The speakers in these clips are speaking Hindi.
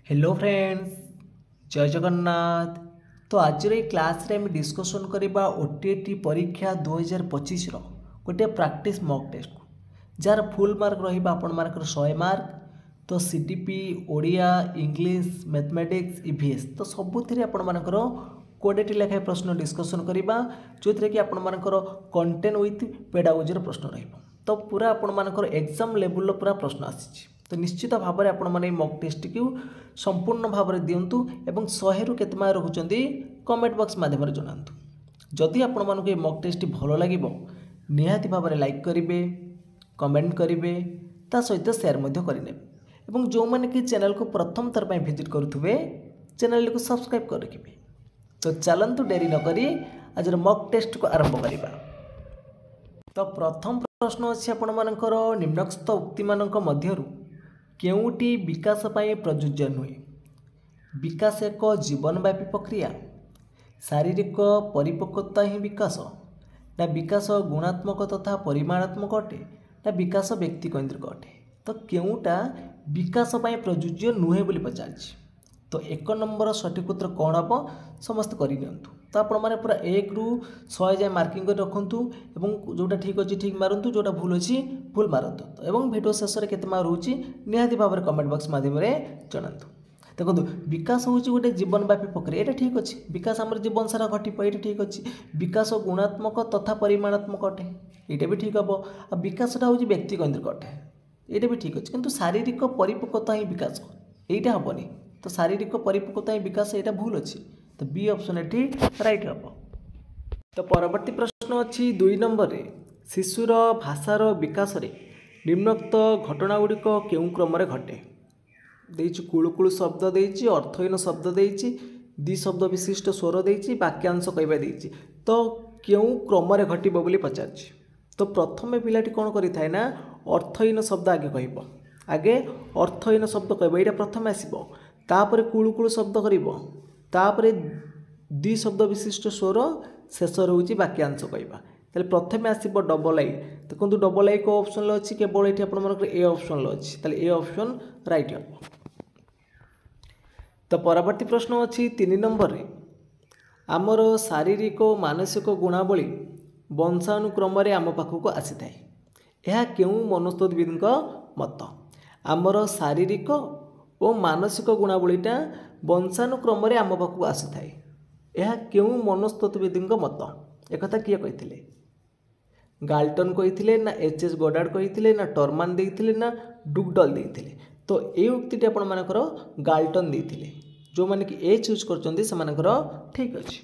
हेलो फ्रेंड्स, जय जगन्नाथ। तो आज क्लास रे डिस्कसन करवा ओटीटी परीक्षा 2025 गोटे प्रैक्टिस मॉक टेस्ट जार फुल मार्क रहा आपण 100 मार्क। तो CTP Odia English mathematics EVS तो सबुथ आपण 20टी लेखाएं प्रश्न डिस्कसन करवा जो थी कि आपण कंटेंट विथ पेडागोजी प्रश्न रही। तो पूरा आपण एग्जाम लेवल पूरा प्रश्न आसी तो निश्चित भाव में आपण मैंने मॉक टेस्ट को संपूर्ण भाव में दिंतु एवं 100 रु केते मार्क रखुचंदी कमेंट बॉक्स माध्यम जनातु। जदि आपण मानक ये मॉक टेस्ट भल लगिबो निहाती भाव में लाइक करेंगे, कमेंट करेंगे, ता सहित शेयर मध्य करेंगे एवं जो मैंने कि चैनल को प्रथम थर पर विजिट करुवे चैनल को सब्सक्राइब कर रखिए। तो चलतु डेरी नकरी आज मॉक टेस्ट को आरंभ करवा। तो प्रथम प्रश्न अच्छी आपण मानकर निम्नलिखित उक्ति मानक मध्यरु केउटी विकास पाई प्रयोज्य नुहे। विकास एक जीवनव्यापी प्रक्रिया, शारीरिक परिपक्वता ही विकास ना विकास गुणात्मक तथा परिमाणात्मक अटे ना विकास व्यक्ति केन्द्रिक अटे। तो केउटा विकास पाई प्रयोज्य नुहे बोली पचारछि। तो 1 नंबर सठिक उत्तर कौन हम समस्त करनियंतु। तो आपण मैंने पूरा 1 ରୁ 100 जाए मार्किंग कर रखुँ एवं जोटा ठीक अच्छी ठीक मारतु, जोटा भूल अच्छी भूल मारतु। तो एवं वीडियो शेष में केते मार्क रोचे निहाती भाव में कमेंट बॉक्स माध्यम जनातु। देखो विकास हूँ गोटे जीवनव्यापी प्रक्रिया, ये ठीक अच्छे। विकास आम जीवन सारा घटप ये ठीक अच्छे। विकास गुणात्मक तथा परिमाणात्मक अटे ये भी ठीक हम। आ विकासटा हूँ व्यक्ति केन्द्रिक अटे ये भी ठीक अच्छे। किंतु शारीरिक परिपक्वता ही विकास यहीटा हेनी। तो शारीरिक परिपक्वता ही विकास यहाँ भूल अच्छी। तो बी ऑप्शन ये राइट हम। तो परवर्ती प्रश्न अच्छी 2 नंबर रे शिशुर भाषार विकास रे निम्नलिखित घटनागुड़िक केउं क्रम घटे। देइछि कुळुकुळु शब्द देइछि, अर्थहीन शब्द देइछि, द्वि शब्द विशिष्ट स्वर देइछि, वाक्यांश कहबा देइछि। तो केउं क्रम घटिबो बोली पचारछि। तो प्रथमे पिलाटी कोन करिथाय ना अर्थहीन शब्द आगे कहबो। आगे अर्थहीन शब्द कहबो, एटा प्रथमे आसीबो। तापर कुळुकुळु शब्द करिबो, तापर द्वि शब्द विशिष्ट स्वर, शेष रोचे वाक्यांश कहबा। ताले प्रथमे आसीबो डबल आई। देखो डबल आई को ऑप्शन अच्छी केवल ये आप ए ऑप्शन अच्छी, ताले ए ऑप्शन राइट हम। तो परवर्ती प्रश्न अच्छी 3 नंबर रे आमर शारीरिक और मानसिक गुणावली वंशानुक्रम आम पाखक आसी थाए। यह केउं मनस्तत्वविद मत। आमर शारीरिक और मानसिक गुणावलीटा वंशानुक्रम आम पाखक आसी थाए। यह केउं मनस्तत्वविद मत। एक किए कही गाल्टन कही ना एच.एस. गोडार्ड कही ना टर्मान देते ना डुगडल देते। तो ये उक्ति आपण मानकर गाल्टन देते। जो मैंने कि ए चूज कर ठीक अच्छे।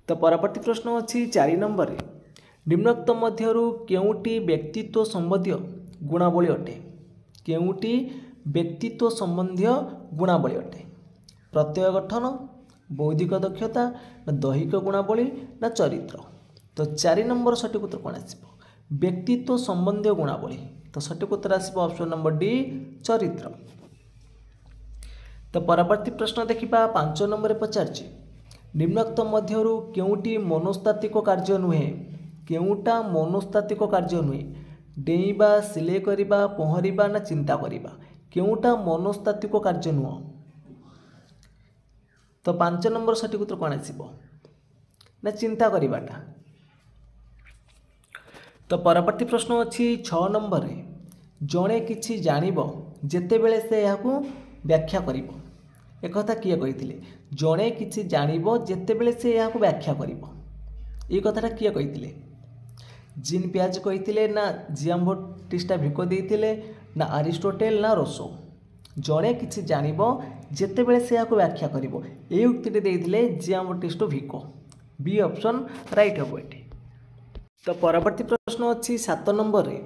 तो परवर्ती प्रश्न अच्छी 4 नंबर रे निम्नलिखित मध्यरु केउटी व्यक्तित्व संबंधी गुणावली अटे। केउटी व्यक्तित्व संबंधी गुणावली अटे। प्रत्यय गठन, बौद्धिक दक्षता ना दैहिक गुणावली ना चरित्र। तो 4 नंबर सठिक उत्तर कौन आसो व्यक्तित्व संबंधी गुणावली। तो सठिक उत्तर आसो ऑप्शन नंबर डी चरित्र। तो परवर्ती प्रश्न देखा 5 नंबर पचारछि निम्नलिखित मध्यरु केउटी मनोस्तात्विक कार्य नुहे। केउटा मनोस्तात्विक कार्य नुहे। डेइबा, सिले करिबा, पहरिबा ना चिंता करिबा। केउटा मनोस्तात्विक कार्य नुह। तो 5 नंबर सठिक उत्तर कौन आसो ना चिंता करिबाटा। तो परवर्ती प्रश्न अच्छी 6 नंबर रे जड़े किछि जानिबो जेतेबेले से याकू व्याख्या करिबो। एक कथा किए कही जड़े किछि जानिबो जेतेबेले से याकू व्याख्या करिबो। ये कथाटा किए कही जीन पियाज कही ना जियाम्बाटिस्टा भिको देइथिले ना अरिस्टोटेल ना रोसो। जड़े किछि जानिबो जेतेबेले से याकू व्याख्या करिबो ये उक्तिटे देइथिले जियाम्बाटिस्टा भिको। बी ऑप्शन राइट हम एठी। तो परवर्ती प्रश्न अच्छी 7 नंबर रे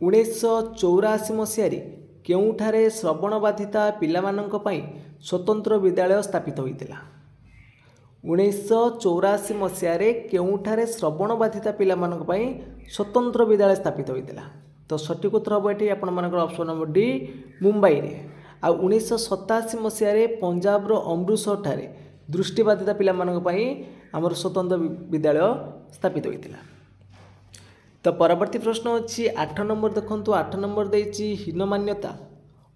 1984 मसीह केउठारे श्रवण बाधिता पिलामानंक पई स्वतंत्र विद्यालय स्थापित होइतिला। 1984 मसीह केउठारे श्रवण बाधिता पिलामानंक पई स्वतंत्र विद्यालय स्थापित होइतिला। तो सठिक उत्तर हम ये आपण मानकर ऑप्शन नंबर डी मुंबई रे। आ 1987 मसीह पंजाब रो अमृतसर ठारे दृष्टिबाधिता पिलामानंक पई हमर स्वतंत्र विद्यालय स्थापित होइतिला। तो परवर्ती प्रश्न अच्छी 8 नंबर देखो 8 नंबर देइछि हीन मान्यता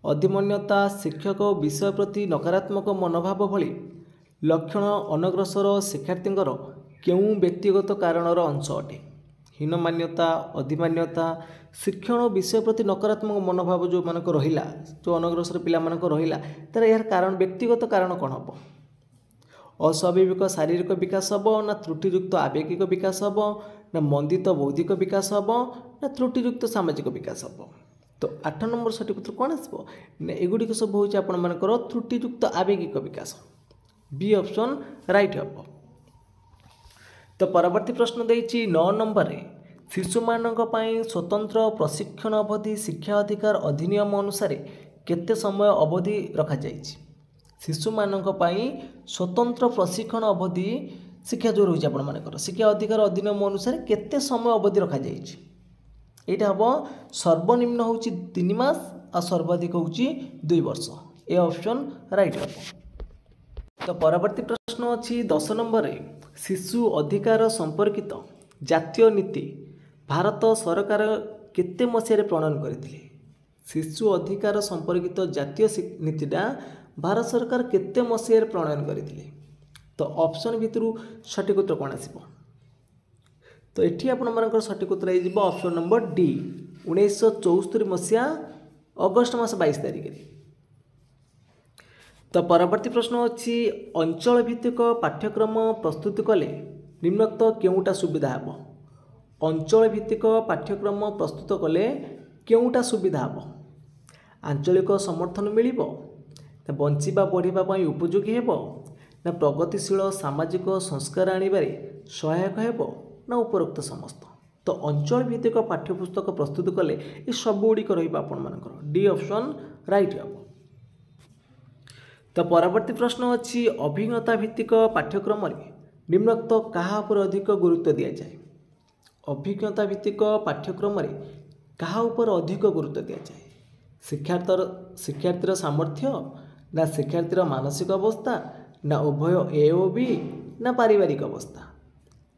अधिमन्यता, शिक्षक और विषय प्रति नकारात्मक मनोभाव भली लक्षण अनग्रसर शिक्षार्थींकर केउं व्यक्तिगत कारणर अंश अटे। हीनमान्यता, अधिमान्यता, शिक्षण और विषय प्रति नकारात्मक मनोभाव जो मानक रहिला, जो अनग्रसर पिला मानक रहिला, तार यार कारण व्यक्तिगत कारण कौन हम? अस्वाभाविक शारीरिक विकास हम ना त्रुटियुक्त आवेगिक विकास हम ना मंदित बौद्धिक विकास हम ना त्रुटियुक्त सामाजिक विकास हम? तो 8 नंबर सठिक उत्तर कौन आसो? एगुड़िक सब हूँ आपर त्रुटियुक्त आवेगिक विकास। बी ऑप्शन राइट हम। तो परवर्ती प्रश्न देइछि 9 नंबर रे शिशु मानक पई स्वतंत्र प्रशिक्षण अवधि शिक्षा अधिकार अधिनियम अनुसार केते समय अवधि रखा जाइछि? शिशु मानक पई स्वतंत्र प्रशिक्षण अवधि शिक्षा जो रही आपण मानकर शिक्षा अधिकार अधिनियम अनुसार केते समय अवधि रखा जाइछि? एटा हम सर्वनिम्न होउछि 3 मास आ सर्वाधिक होउछि 2 वर्ष। ए ऑप्शन राइट हम। तो परवर्ती प्रश्न अछि 10 नंबर रे शिशु अधिकार संपर्कित जातीय नीति भारत सरकार केते मसीह प्रणयन करथिले? शिशु अधिकार संपर्कित जातीय नीतिटा भारत सरकार केते मसीह प्रणयन करथिले? तो ऑप्शन भितरु सठिक उत्तर कोन आसीबो? तो एठी आपण मानकर सठिक उत्तर आइजिबो ऑप्शन नंबर डी 1974 मसीहा अगस्त मास 22 तारिख रे। तो परवर्ती प्रश्न अच्छी अंचल भित्तिक पाठ्यक्रम प्रस्तुत कले निम्नोक्त केउटा सुविधा हम? अंचल भित्तिक पाठ्यक्रम प्रस्तुत कले केउटा सुविधा हम? आंचलिक समर्थन मिलिबो ना बंचिबा बढ़िबा पई उपयोगी हेबो ना प्रगतिशील सामाजिक संस्कार आनिबारे सहायक हेबो ना उपरोक्त समस्त? तो अंचल भित्तिक पाठ्यपुस्तक प्रस्तुत कले ये सब गुड़िक रहिबा आपण मानकर डी ऑप्शन राइट हम। तो परवर्ती प्रश्न अच्छी अभिज्ञता भित्तिक पाठ्यक्रम निम्नोक्त कहा पर अधिक गुरुत्व दि जाए? अभिज्ञता भित्तिक पाठ्यक्रम कहा उपर अधिक गुरुत्व दि जाए? शिक्षार्थीर सामर्थ्य ना शिक्षार्थीर मानसिक अवस्था ना उभय ए ओ बी ना पारिवारिक अवस्था?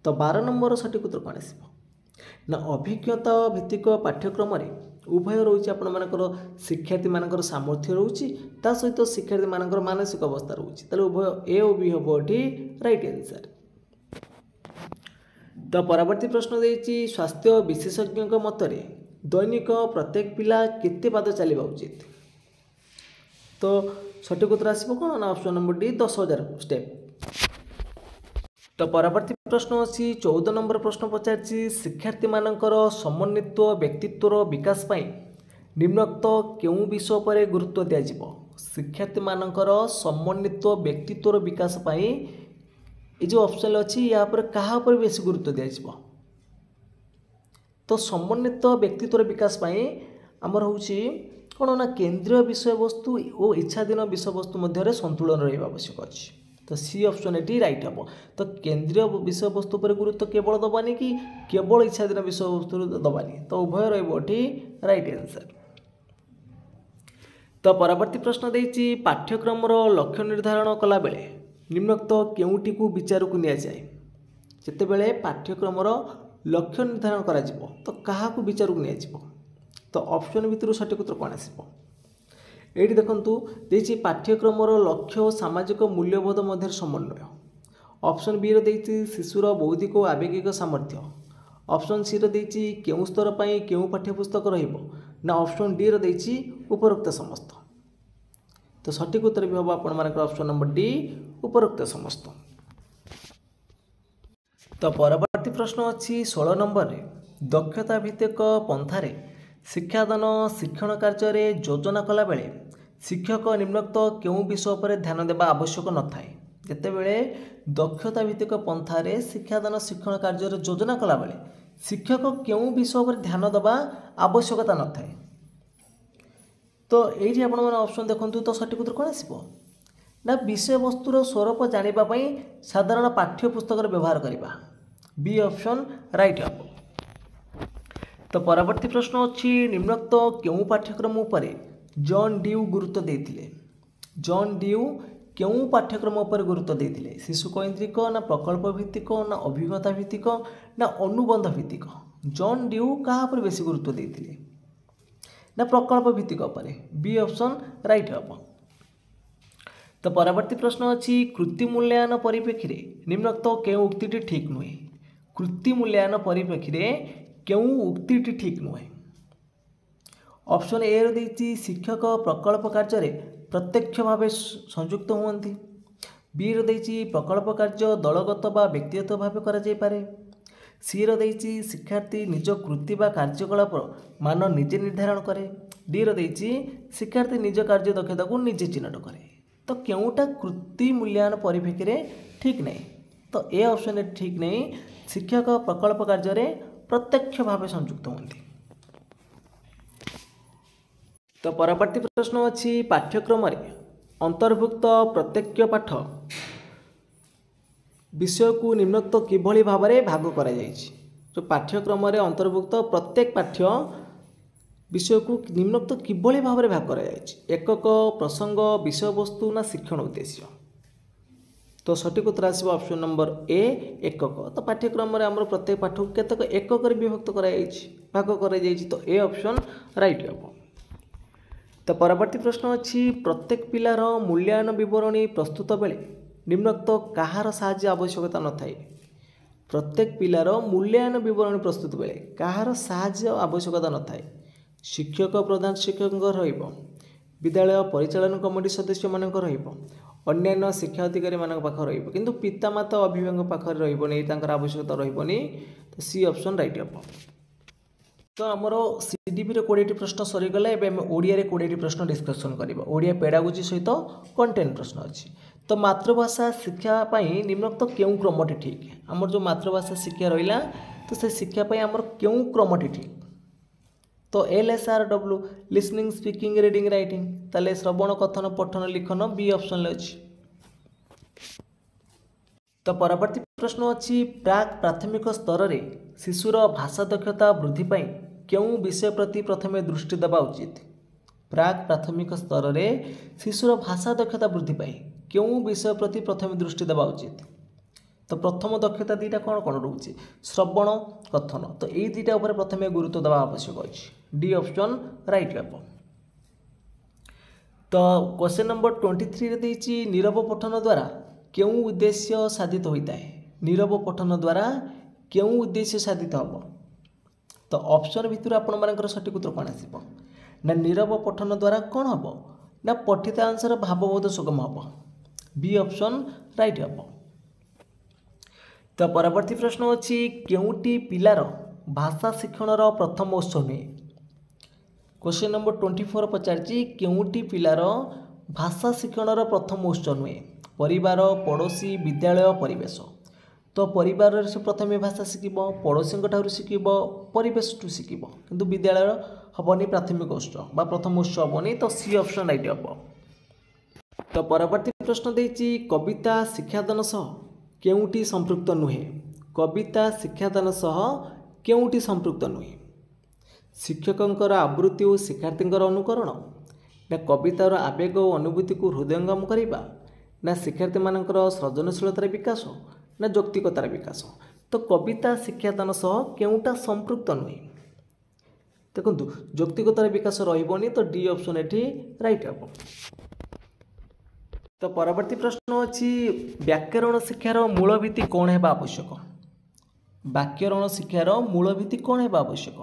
तो 12 नंबर सठिक उत्तर कौन आसो? ना अभिज्ञता भित्तिक पाठ्यक्रम उभय रोचे आपण मानकर शिक्षार्थी मानकर सामर्थ्य रोचे ता सहित शिक्षार्थी मानकर मानसिक अवस्था रोचे ताले उभय ए ओ बी हबो एठी राइट आंसर। तो परवर्ती प्रश्न देइछि स्वास्थ्य विशेषज्ञ मतरे दैनिक प्रत्येक पिला केते पाद चलिबा उचित? तो सठिक उत्तर आसीबो कोन ना ऑप्शन नंबर डी 10,000 स्टेप। तो परवर्ती प्रश्न अच्छी 14 नंबर प्रश्न पचार शिक्षार्थी मानकर समन्वित व्यक्तित्वर विकास पाई निम्नोक्त केउं विषय पर गुरुत्व दिया जिवो? शिक्षार्थी मानकर समन्वित व्यक्तित्वर विकास पाई ये जो ऑप्शन अच्छी या पर कहा पर बेसी गुरुत्व दिया जिवो? तो समन्वित व्यक्तित्वर विकास पाई आमर होउछि कोन ना केंद्रीय विषय वस्तु और इच्छाधीन विषय वस्तु मध्य संतुलन रहिबा आवश्यक अछि। तो सी ऑप्शन एटी राइट हम। तो केंद्रीय विषय वस्तु पर गुरुत्व केवल दबानी कि केवल इच्छाधीन विषय वस्तु दबानी? तो उभय रही राइट आंसर। तो परवर्ती प्रश्न देइछि पाठ्यक्रम लक्ष्य निर्धारण कला बेले निम्नोक्त केउटी को विचार को निया जाए? जेते बेले पाठ्यक्रम लक्ष्य निर्धारण करा जिवो तो कहा को विचार को निया जिवो? तो ऑप्शन भितर सठिक उत्तर कोन आसीबो? एठी देखंतु देछि पाठ्यक्रम लक्ष्य और सामाजिक मूल्यबोध मध्य समन्वय। ऑप्शन बी रो देछि शिशुर बौद्धिक और आवेगिक सामर्थ्य। ऑप्शन सी रो देछि केउं स्तर पई केउं पाठ्यपुस्तक रहिबो ना ऑप्शन डी रो देछि उपरोक्त समस्त? तो सठिक उत्तर भी हम आपण मानकर ऑप्शन नंबर डी उपरोक्त समस्त। तो परवर्ती प्रश्न अच्छी 16 नंबर रे दक्षता भित्तिक पंथारे शिक्षादान शिक्षण कार्य योजना कला बेले शिक्षक निम्नोक्त केउं विषय पर ध्यान देवा आवश्यक न थाए? जेतेबेले दक्षता भित्तिक पंथारे शिक्षादान शिक्षण कार्य योजना कला बेले शिक्षक केउं विषय पर ध्यान देवा आवश्यकता न थाए? तो ये आपण मैंने ऑप्शन देखंतु तो सठिक उत्तर कौन आसीबो ना विषय वस्तुर स्वरूप जानिबा पई साधारण पाठ्यपुस्तक व्यवहार करिबा। बी ऑप्शन राइट हम। तो परवर्ती प्रश्न अच्छी निम्नोक्त केउं पाठ्यक्रम उपरे जॉन ड्यू गुरुत्व देथिले? जॉन ड्यू केउं पाठ्यक्रम उपर गुरुत्व देथिले? शिशु कैंद्रिक ना प्रकल्प भित्तिक ना अभिज्ञता भित्तिक ना अनुबंध भित्तिक? जॉन ड्यू कहा पर बेसी गुरुत्व देथिले? ना प्रकल्प भित्तिक उपरे बी ऑप्शन राइट हम। तो परवर्ती प्रश्न अच्छी कृति मूल्यांकन परिप्रेक्षी में निम्नोक्त केउं उक्तिटी ठीक नुहे। कृति मूल्यांकन परिप्रेक्षी में केउं उक्तिटी ठीक नुहे। ऑप्शन ए रही शिक्षक प्रकल्प कार्य प्रत्यक्ष भाव संयुक्त हुअन्ति। बी रही प्रकल्प कार्य दलगत बा व्यक्तिगत भाव करा। सी रही शिक्षार्थी निज कृति बा कार्यकलाप मान निजे निर्धारण करे। डी रही शिक्षार्थी निज कार्य दक्षता को निजे चिन्हट करे। तो केउटा कृति मूल्यांकन परिप्रेक्षी में ठीक नहीं। तो ए ऑप्शन ठीक नहीं। शिक्षक प्रकल्प कार्य प्रत्यक्ष भाव संयुक्त हुअन्ति। तो परवर्ती प्रश्न अच्छी पाठ्यक्रम अंतर्भुक्त प्रत्येक पाठ विषय को निम्नोक्त किभली भाव में भाग करा जायछि। जो पाठ्यक्रम अंतर्भुक्त प्रत्येक पाठ्य विषय को निम्नोक्त किभली भाव में भाग करा जायछि। एकक प्रसंग विषय वस्तु ना शिक्षण उद्देश्य। तो सठिक उत्तर आसब ऑप्शन नंबर ए एकक। तो पाठ्यक्रम आमर प्रत्येक पाठ को केतक एकक विभक्त करा जायछि, भाग करा जायछि। तो ए ऑप्शन राइट हम। तो परवर्ती प्रश्न अच्छी प्रत्येक पिलार मूल्यांकन विवरणी प्रस्तुत बेले निम्नोक्त कहार साहाय्य आवश्यकता न थाए। प्रत्येक पिलार मूल्यांकन विवरणी प्रस्तुत बेले कहार साहाय्य आवश्यकता न थाए। शिक्षक प्रधान शिक्षक रहिबो, विद्यालय परिचालन कमिटी सदस्य मानक रहिबो, अन्यान्य शिक्षा अधिकारी मानक पाखर रहिबो, किंतु पितामाता अभिभावक पाखर रहिबोनी, तांकर आवश्यकता रहिबोनी। तो सी ऑप्शन राइट हम। तो आमर सीडीपी 20 प्रश्न सरीगला। एवं ओडिया 20 प्रश्न डिस्कसन करबा। ओडिया पेडागोजी सहित कंटेंट प्रश्न अच्छी। तो मातृभाषा शिक्षा निम्नोक्त केउं क्रमटी ठीक। आमर जो मातृभाषा शिक्षा रहा तो से शिक्षा आमर केउं क्रमटी ठीक। तो LSRW listening speaking reading writing ताले श्रवण कथन पठन लिखन बी ऑप्शन अच्छी। तो परवर्ती प्रश्न अच्छी प्राक प्राथमिक स्तर रे शिशुर भाषा दक्षता वृद्धि पाई केउं विषय प्रति प्रथमे दृष्टि देवा उचित। प्राक प्राथमिक स्तर रे शिशुर भाषा दक्षता वृद्धि पाई केउं विषय प्रति प्रथमे दृष्टि देवा उचित। तो प्रथम दक्षता दीटा कौन कौन रोचे श्रवण कथन। तो ये दुटा उपर प्रथमे गुरुत्व देवा आवश्यक अच्छी। डी ऑप्शन राइट हम। तो क्वेश्चन नंबर 23 रे नीरव पठन द्वारा केउं उद्देश्य साधित होता है। नीरव पठन द्वारा केउं उद्देश्य साधित हम। तो ऑप्शन भितर आपण मानकर सठिक उत्तर कौन आसिबो ना नीरव पठन द्वारा कौन हम ना पठितांशर भावबोध सुगम हम। बी ऑप्शन राइट हम। तो परवर्ती प्रश्न अच्छी केउंटी पिलार भाषा शिक्षणर प्रथम उत्स नुहे। क्वेश्चन नंबर 24 पचारची केउंटी पिलार भाषा शिक्षणर प्रथम उत्स नुहे। परिवार पड़ोशी विद्यालय परिवेश। तो परिवार से प्रथम भाषा शिखब, पड़ोशी ठार शिखब, परिवेश टू शिखब, किंतु विद्यालय हेनी प्राथमिक उत्स बा प्रथम उत्स हेनी। तो सी ऑप्शन राइट हम। तो परवर्ती प्रश्न देती कविता शिक्षादान सह केउंटी संपृक्त नुहे। कविता शिक्षादान सह केउंटी संपृक्त नुहे। शिक्षकंकर आवृत्ति और शिक्षार्थींकर अनुकरण ना कवितार आवेग और अनुभूति को हृदयंगम करवा ना शिक्षार्थी मानकर सृजनशीलतार विकास ना यौक्तिकतार विकास। तो कविता शिक्षादान सह केउंटा संपृक्त नुहे। देखो यौक्तिकतार विकास रही। तो डी ऑप्शन एटी राइट हम। तो परवर्ती प्रश्न अच्छी व्याकरण शिक्षार मूल भित्ति कौन है आवश्यक। व्याकरण शिक्षार मूल भित्ति कौन है आवश्यक।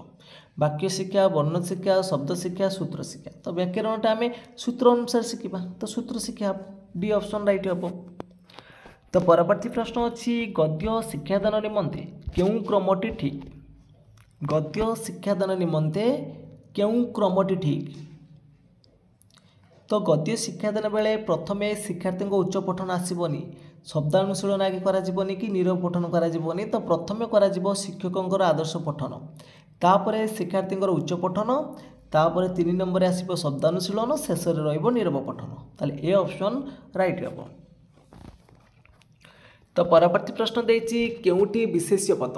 वाक्य शिक्षा, वर्ण शिक्षा, शब्द शिक्षा, सूत्र शिक्षा। तो व्याकरण आम सूत्र अनुसार शिखा। तो सूत्र शिक्षा डी ऑप्शन राइट हम। तो परवर्ती प्रश्न अच्छी गद्य शिक्षादान निमंते केउं क्रमटी ठीक। गद्य शिक्षादान निमंते केउं क्रमटी ठीक। तो गद्य शिक्षादान बेले प्रथमे शिक्षार्थी उच्च पठन आसबनी, शब्दानुशीलन आगे कराजिबनी कि नीरव पठन कराजिबनी। तो प्रथमे कराजिबो शिक्षकंकर आदर्श पठन, तापरे शिक्षार्थी उच्च पठन, तापरे 3 नंबर आसिबो शब्दानुशीलन, शेष रे रहइबो नीरव पठन। ताले ए ऑप्शन राइट हम। तो परवर्ती प्रश्न देछि केउंटी विशेष्य पद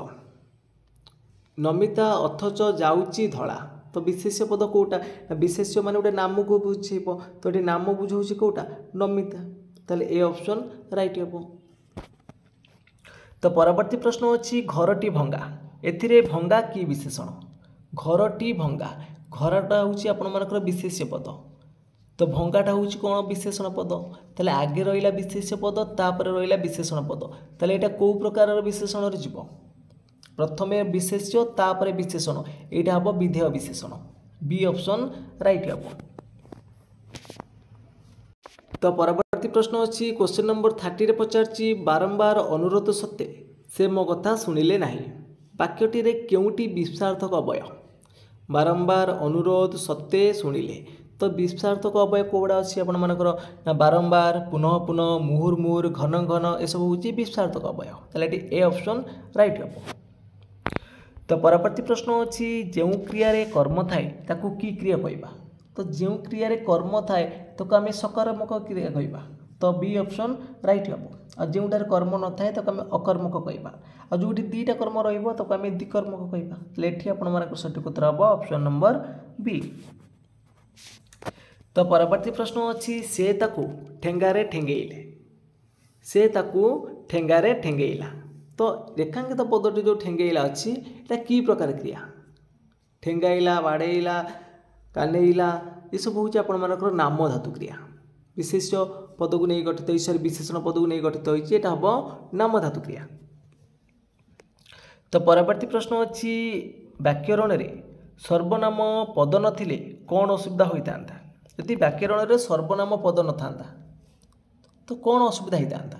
नमिता अथच जाउची धला। तो विशेष्य पद कोटा विशेष्य मान गोटे नाम को बुझेब। तो ये नाम बुझाऊँ कोटा नमिता। ताले ए ऑप्शन राइट हम। तो परवर्ती प्रश्न अच्छी घरटी भंगा। एथिरे भंगा की विशेषण। घरटी भंगा घरटा हूँ आपर विशेष्य पद तो भंगाटा हूँ कौन विशेषण पद ताले आगे रहा विशेष्य पद तापर रहा विशेषण पद ताले एटा को प्रकार विशेषण जीव प्रथमे विशेष्य तापर विशेषण यहाँ हम विधेय विशेषण बी ऑप्शन राइट हम। तो परवर्ती प्रश्न अच्छी क्वेश्चन नंबर 30 रे पचारची बारंबार अनुरोध सत्ते से मो कथा शुणिले नाही वाक्यटी रे केउटी विस्तार्थक अवय बारंबार अनुरोध सत्ते शुणिले तो विस्तार्थक अवय कौड़ा अच्छी आपण मानकर ना बारंबार पुनः पुनः मुहुर्मुहुर घन घन एसब हूँ विस्तार्थक अवय ताले ए ऑप्शन राइट हम। तो परवर्ती प्रश्न अच्छी जो क्रिया कर्म थाए ताकू की क्रिया कहबा तो जो क्रिया कर्म थाए तो आम सकारात्मक क्रिया कहबा तो बी ऑप्शन राइट हम। आ जोटार कर्म न थाए तो आम अकर्मक कहबा आ जो दुईटा कर्म रहिबो तो आम द्विकर्मक कहबा ताले एठी आपण मानक सठिक उत्तर हम ऑप्शन नंबर बी। तो परवर्ती प्रश्न अच्छी से ताकू ठेंगारे ठेंगेइले से ताकू ठेंगारे ठेंगेइला तो रेखांकित पदटी जो ठेंगेइला अच्छी एटा की प्रकार क्रिया ठेंगाइला बाड़ेइला कानेइला ये सब हूँ आपण मानकर नाम धातु क्रिया विशेष्य पद को नहीं गठित सॉरी विशेषण पद को नहीं गठित होइछि एटा हबो नाम धातु क्रिया। तो परवर्ती प्रश्न अच्छी व्याकरण रे सर्वनाम पद नथिले कौन असुविधा होइतांता यदि व्याकरण रे सर्वनाम पद न थांता तो कौन असुविधा होइतांता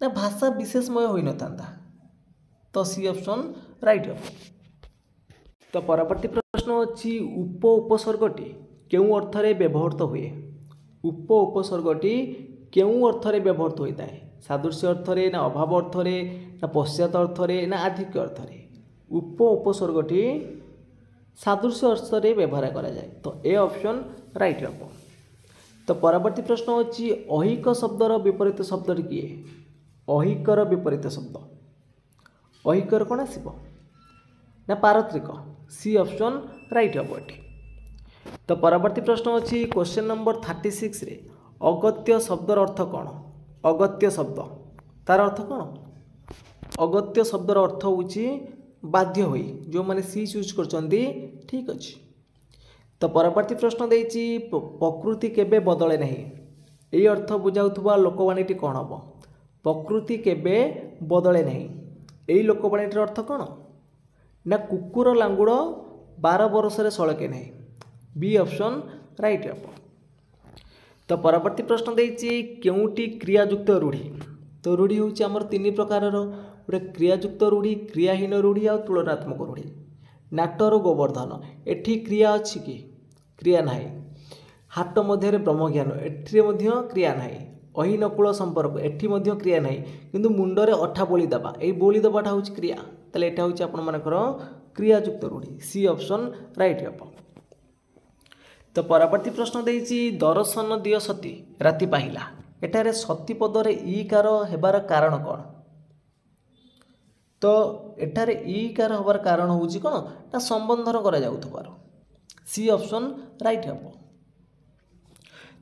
ना भाषा विशेषमय होई न थांता तो सी ऑप्शन राइट हम। तो परवर्ती प्रश्न अच्छी उप उपसर्गटी केउ अर्थरे व्यवहृत हुए उप उपसर्गटी केउ अर्थरे व्यवहृत होता है सादृश्य अर्थरे ना अभाव अर्थरे ना पश्चात अर्थरे ना आधिक्य अर्थरे उप उपसर्गटी सादृश्य अर्थरे व्यवहार करा जाए तो ए ऑप्शन राइट हम। तो परवर्ती प्रश्न अच्छी अहिक शब्दर विपरीत शब्दटी किए अहिकर विपरीत शब्द अहिकर कौन आसब ना पारत्रिक सी ऑप्शन राइट हम एटी। तो परवर्ती प्रश्न अच्छी क्वेश्चन नंबर 36 रे अगत्य शब्दर अर्थ कौन अगत्य शब्द तार अर्थ कौन अगत्य शब्दर अर्थ हूँ बाध्य होई जो माने सी यूज करचंदी ठीक अच्छे। तो परवर्ती प्रश्न देइछि प्रकृति केबे बदले नहीं यही अर्थ बुझाउथुबा लोकवाणीटी कौन हम प्रकृति केबे बदले नहीं यही लोकवाणीटर अर्थ कौन ना कुकुर लांगुड़ 12 बरस सड़के नहीं बी ऑप्शन राइट हम। तो परवर्ती प्रश्न देइछि केउटी क्रियायुक्त रूढ़ी तो रूढ़ी हूँ आमर 3 प्रकार गोटे क्रियायुक्त रूढ़ी क्रियाहीन रूढ़ी आ तुलनात्मक रूढ़ी नाटर गोवर्धन एठी क्रिया अच्छी कि क्रिया नाही हाट मध्य ब्रह्मज्ञान एठी क्रिया नाही अहिनकूल संपर्क एठी क्रिया नाही किंतु मुंडरे अठा बोली दबा यही बोली दबाटा हूँ क्रिया ताले एटा हूँ आपण मानकर क्रियायुक्त रूढ़ी सी ऑप्शन राइट हम। तो परवर्ती प्रश्न देइछि दर्शन दिय सती राति पाहिला एटारे सती पदरे ई कार हेबार कारण कौन तो एटारे ई कार हबार कारण हूँ कौन ना संबंधन करा जाउथबार सी ऑप्शन राइट हम।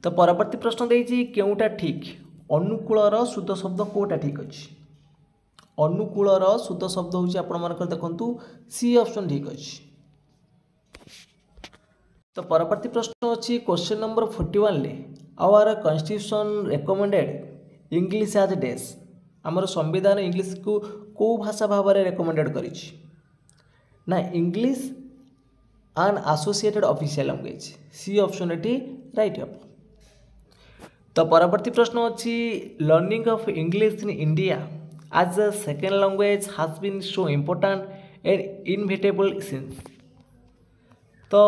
तो परवर्ती प्रश्न देइछि केउटा ठीक अनुकूलर शुद्ध शब्द कोटा ठीक अच्छी अनुकूलर शुद्ध शब्द हूँ आपण मानकर देखंतु सी ऑप्शन ठीक अच्छी। तो परवर्ती प्रश्न अच्छी क्वेश्चन नंबर 41 ले our constitution recommended English as dash आमर संविधान इंग्लिश को भाषा भाव में रेकमेंडेड करिछि ना English and associated official language C option एटी राइट हम। तो परवर्ती प्रश्न अच्छी learning of English in India as a second language has been so important and inevitable since तो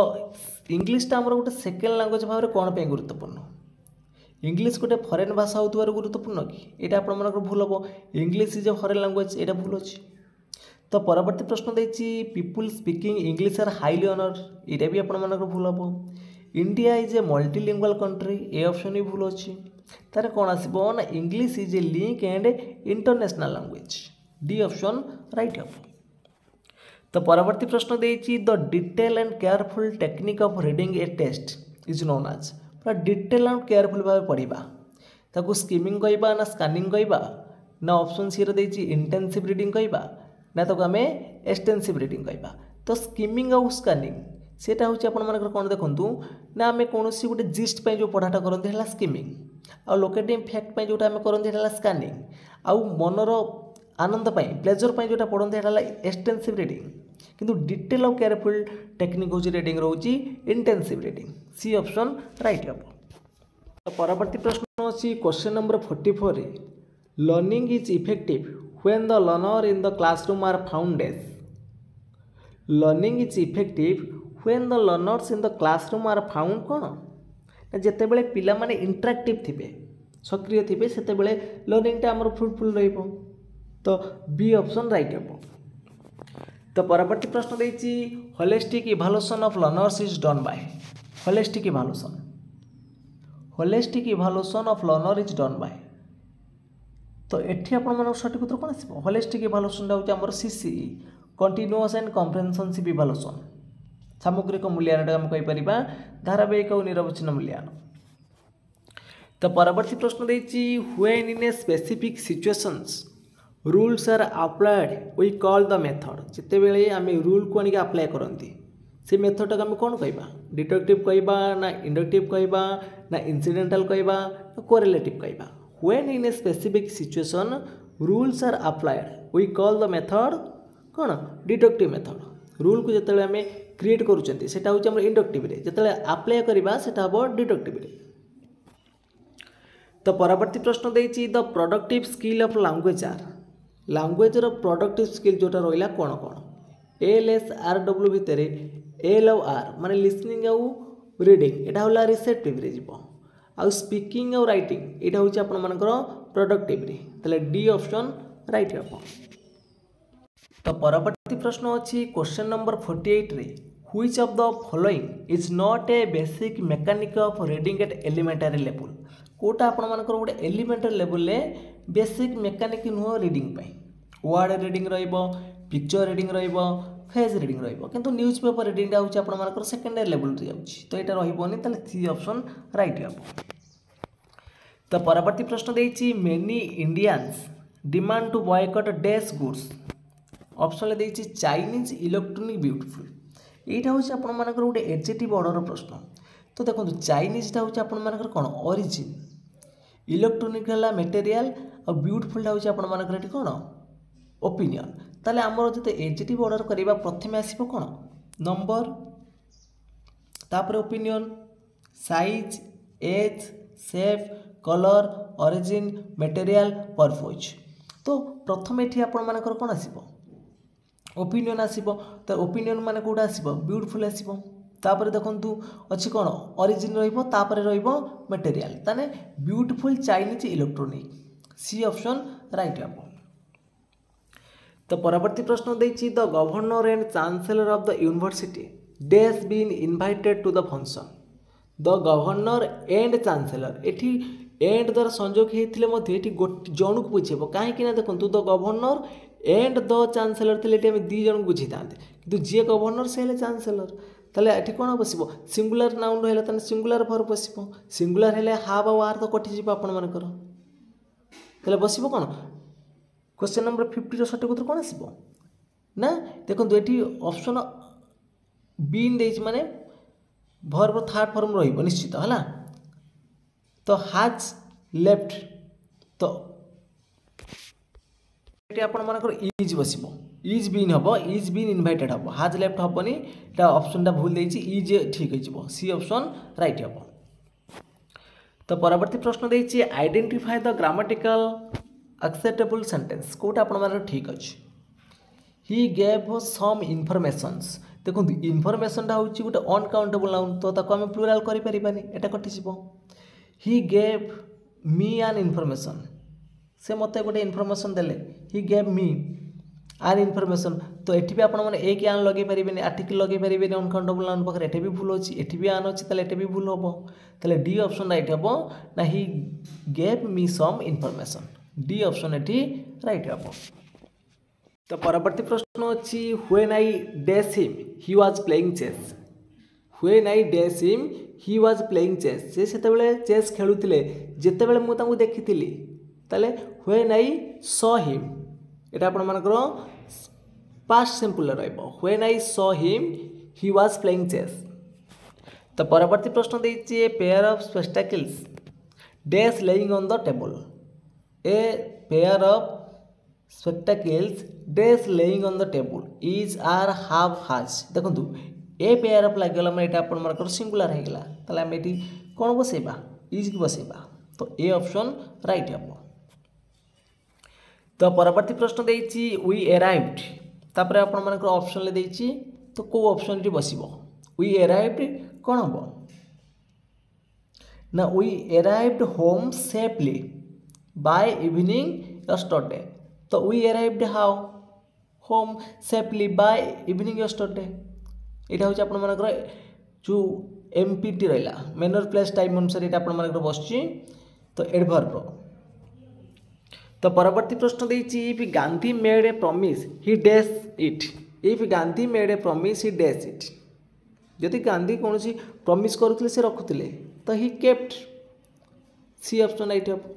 इंग्लिशटा आमर गोटे सेकेंड लैंग्वेज भाव में कौन पे गुरुत्वपूर्ण इंग्लिश गोटे फरेन भाषा होतुबार गुरुत्वपूर्ण कि यहाँ आपण मानकर भूल हम English is a foreign language यहाँ भूल अच्छी। तो परवर्ती प्रश्न देइछि people speaking English are highly honour यहाँ भी आपण मानकर भूल हम India is a multilingual country A option भी भूल अच्छी तार कौन आसो ना English is a link and international language D option right हम। तो परवर्ती प्रश्न देइछि the detail and careful technique of reading a test is known as पूरा डिटेल एंड केयरफुल भाव पढ़ा ताकू स्किमिंग कहबा ना स्कानिंग कहबा ना ऑप्शन सी रे देइछि इंटेंसिव रीडिंग कहबा ना ताकू आम एक्सटेंसिव रीडिंग कहबा तो स्किमिंग आउ स्कानिंग सेटा हूँ आपर कौन देखूँ ना आम कौन गोटे जिस्ट जो पढ़ाटा करते है स्किमिंग आउ लोकेटिंग फैक्ट जोटा आम करते है स्कानिंग आउ मनर आनंद प्लेजर जोटा पढ़ते है एक्सटेंसिव रीडिंग किंतु डिटेल और केयरफुल टेक्निक हूँ रीडिंग रोचे intensive reading C option right हम। परवर्ती प्रश्न अच्छी question number 44 learning is effective when the learner in the classroom are found as learning is effective when the learners in the classroom are found कौन ना जिते बड़े पिला माने इंटरैक्टिव थिबे सक्रिय थिबे सेते बड़े लर्निंगटा आमर फ्रुटफुल रहिबो तो बी ऑप्शन राइट हम। तो परवर्ती प्रश्न देछि holistic evaluation of learners is done by holistic evaluation of learner is done by तो एठी आपण मन सठिक उत्तर कोन आसीबो होलिस्टिक इवैल्यूएशन टा होची हमर CCE continuous and comprehensive evaluation सामग्रिक मूल्यांकन हम कहि परिबा धारावाहिक और निरवच्छिन्न मूल्यांकन। तो परवर्ती प्रश्न देछि when in a specific situations rules are applied we call the method जिते बेले आम रूल को आनिक अप्लाई करती से मेथड आम कौन कहबा डिडक्टिव कहबा ना इंडक्टिव कहबा ना इनसिडेंटल कहबा ना कोरिलेटिव कहबा when in a specific situation rules are applied we call the method कौन डिडक्टिव मेथड रूल को जिते आम क्रिएट करूँ सेटा हूँ आम इंडक्टिव जिते अप्लाई करवा सेटा हम डिडक्टिव। तो परवर्ती प्रश्न देछि the productive skill of language are लैंग्वेजर प्रोडक्टिव स्किल जोटा रहा कौन कौन एल एस आर डब्ल्यू भितर एल और आर माने लिसनिंग आउ रीडिंग एटा होला रिसेप्टिव रे जीवो आउ स्पीकिंग और राइटिंग एटा होची आपन मानकर प्रोडक्टिव रे तले डी ऑप्शन राइट हबो। तो परवर्ती प्रश्न अछि क्वेश्चन नंबर 48 रे which of the following is not a basic mechanic of reading at elementary level कोटा आपण मानकर गोटे एलिमेंटरी लेवल ले बेसिक मेकानिक नुह रीडिंग वर्ड रीडिंग रहिबो पिक्चर रीडिंग रहिबो फेज रीडिंग रहिबो किंतु न्यूज पेपर रीडिंग होची आपण मानकर सेकेंडरी लेवल रे जाउची तो एटा रहिबोनी तले सी ऑप्शन राइट हबो। तो परवर्ती प्रश्न देछि many Indians demand to boycott dash goods option ले देछि चाइनीज इलेक्ट्रॉनिक ब्यूटीफुल एटा होची आपण मानकर गोटे एडजेक्टिव ऑर्डर प्रश्न तो देखो चाइनीज टा होची आपण मानकर कोन ओरिजिन इलेक्ट्रोनिक है मटेरियल और ब्यूटीफुल हूँ आपण मानकर कौन ओपिनियन ताले आमर जो एडजेक्टिव ऑर्डर करवा प्रथम आसो कौन नंबर तापर opinion size age shape colour origin material purpose तो प्रथम ये आपण मानकर कौन आसो ओपिनियन आसो तो ओपिनियन मान कौटा आसो ब्यूटीफुल आसो तापर देखंतु अच्छी कौन ओरिजिन रहिबो मटेरियल ताने beautiful Chinese electronic C option right हम। तो परवर्ती प्रश्न देछि the governor and chancellor of the university dash been invited to the function the governor and chancellor एठी एंड द्वारा संयोग होते मध्य जन को बुझेब कहीं देखो the governor and the chancellor थे ये दी जन बुझी था कि जी गवर्नर से चांसलर ताले एठी कौन बसिबो सिंगुलर नाउन रहले ताने सिंगुलर फॉर बसिबो सिंगुलर हेले हाव और आर तो कटि जीव आपण मानकर ताले बसिबो कौन क्वेश्चन नंबर 50 रो सठिक उत्तर कौन आसीबो ना देखो एठी ऑप्शन बीन देछि माने वर्ब थर्ड फॉर्म रहिबो निश्चित हला तो हैज लेफ्ट तो एठी आपण मानकर इज बसिबो इज बीन हम इज बीन इनवाइटेड हम हाज लेफ्ट हेनी एटा ऑप्शन भूल देछि इज ठीक हो सी ऑप्शन राइट हम। तो परवर्ती प्रश्न देछि identify the grammatical acceptable sentence कोटा आपण मानकर ठीक अछि ही गेव सम इनफॉरमेशंस देखो इनफॉरमेशन टा होछि गोटे अनकाउंटेबल नाउन तो ताको हम प्लुराल करि परिबानी एटा कटि जिवो he gave me an information से मते गोटे इनफॉरमेशन देले ही गेव मी आन इनफॉरमेशन तो एठी भी आपण माने एक आन लगे परिबेनी आर्टिकल लगे परिबेनी अनकाउंटेबल नाउन पाखरे एठी भी भूल होछि एठी भी आन अछि ताले एठी भी भूल होबो ताले डी ऑप्शन राइट हबो ना he gave me some information D option एठी राइट हबो। तो परवर्ती प्रश्न अछि when I dash him he was playing chess when I dash him he was playing chess से सेते बेले चेस खेलुतिले जेते बेले मु तांको देखितिली ताले व्हेन आई सॉ हिम एटा आपण मानकर पास्ट सिंपल रहिबो when I saw him he was playing chess. तो परवर्ती प्रश्न देछि a pair of spectacles dash lying on the table. A pair of spectacles dash lying on the table is are have has. देखंतु ए पेयर ऑफ लागला माने एटा अपन मानकर सिंगुलर हे गेला तले हम एटी कोन बसेबा इज की बसेबा तो ए ऑप्शन राइट हबो। तो परवर्ती प्रश्न देछि वी अराइव्ड तापर अपन मानकर ऑप्शन ले देछि तो को ऑप्शन टी बसिबो वी अराइव्ड कोन हबो ना we arrived home safely by evening yesterday. तो we arrived how home safely by evening yesterday एटा होची अपन मानकर जो एमपीटी रहला मैनर प्लेस टाइम अनुसार एटा अपन मानकर बसची तो एडवर्ब। तो परवर्ती प्रश्न देछि if Gandhi made a promise he dash it. If Gandhi made a promise he dash it. जदि गांधी कौन सी प्रॉमिस करुले से रखुले तो he kept C option right हब।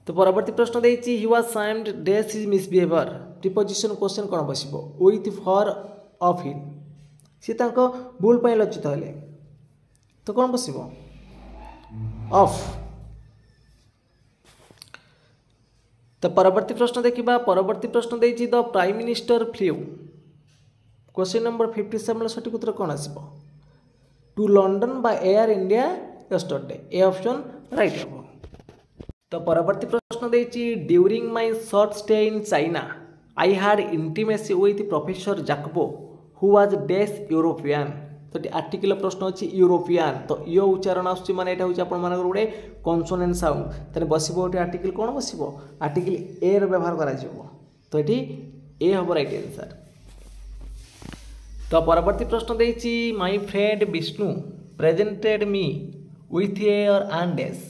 तो परवर्ती प्रश्न देछि he was shamed dash his misbehaviour. Preposition question कौन बसिबो विथ फॉर ऑफ हिम सी तांको भूल पय लज्जित हेले तो कौन बसिबो ऑफ। तो परवर्ती प्रश्न देखिबा परवर्ती प्रश्न देछि the prime minister flew. Question number 57 सठिक उत्तर कौन आसिबो to London by air India yesterday A option right हबो। तो परवर्ती प्रश्न देछि during my short stay in China I had intimacy with professor Jacobo who was dash European. तो आर्टिकल प्रश्न अच्छी यूरोपियन तो यो उच्चारण आसुची माने एटा होची आपण मानकर गोटे कॉन्सोनेंट साउंड तने बसिबो ओटे आर्टिकल कोन बसिबो आर्टिकल ए रो व्यवहार करा जिवो तो एठी ए हबो राइट आंसर। तो परवर्ती प्रश्न देछि my friend Vishnu presented me with air and dash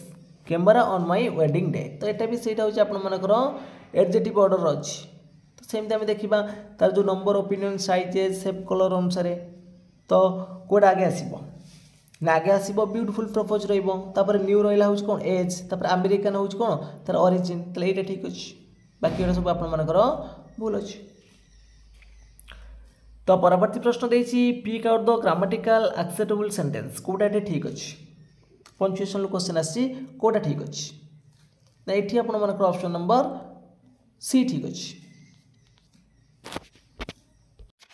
camera on my wedding day. तो एटा भी सेटा होची आपण मानकर एडजेक्टिव ऑर्डर अछि तो सेम हम देखिबा तार जो number opinion sizes shape colour अनुसार तो कोड आगे आसीबो ना आगे आसीबो ब्यूटीफुल प्रपोज रहइबो तापर न्यू रहला होच कोन एज तापर अमेरिकन होच कोन तार ओरिजिन तले एटा ठीक अछि बाकी एटा सब आपण मानकर भूल अछि। तो परवर्ती प्रश्न देछि pick out the grammatical acceptable sentence कोडा एटा ठीक अछि पंक्चुएशन क्वेश्चन आसी कोडा ठीक अछि ना एठी आपण मानकर ऑप्शन नंबर सी ठीक अछि।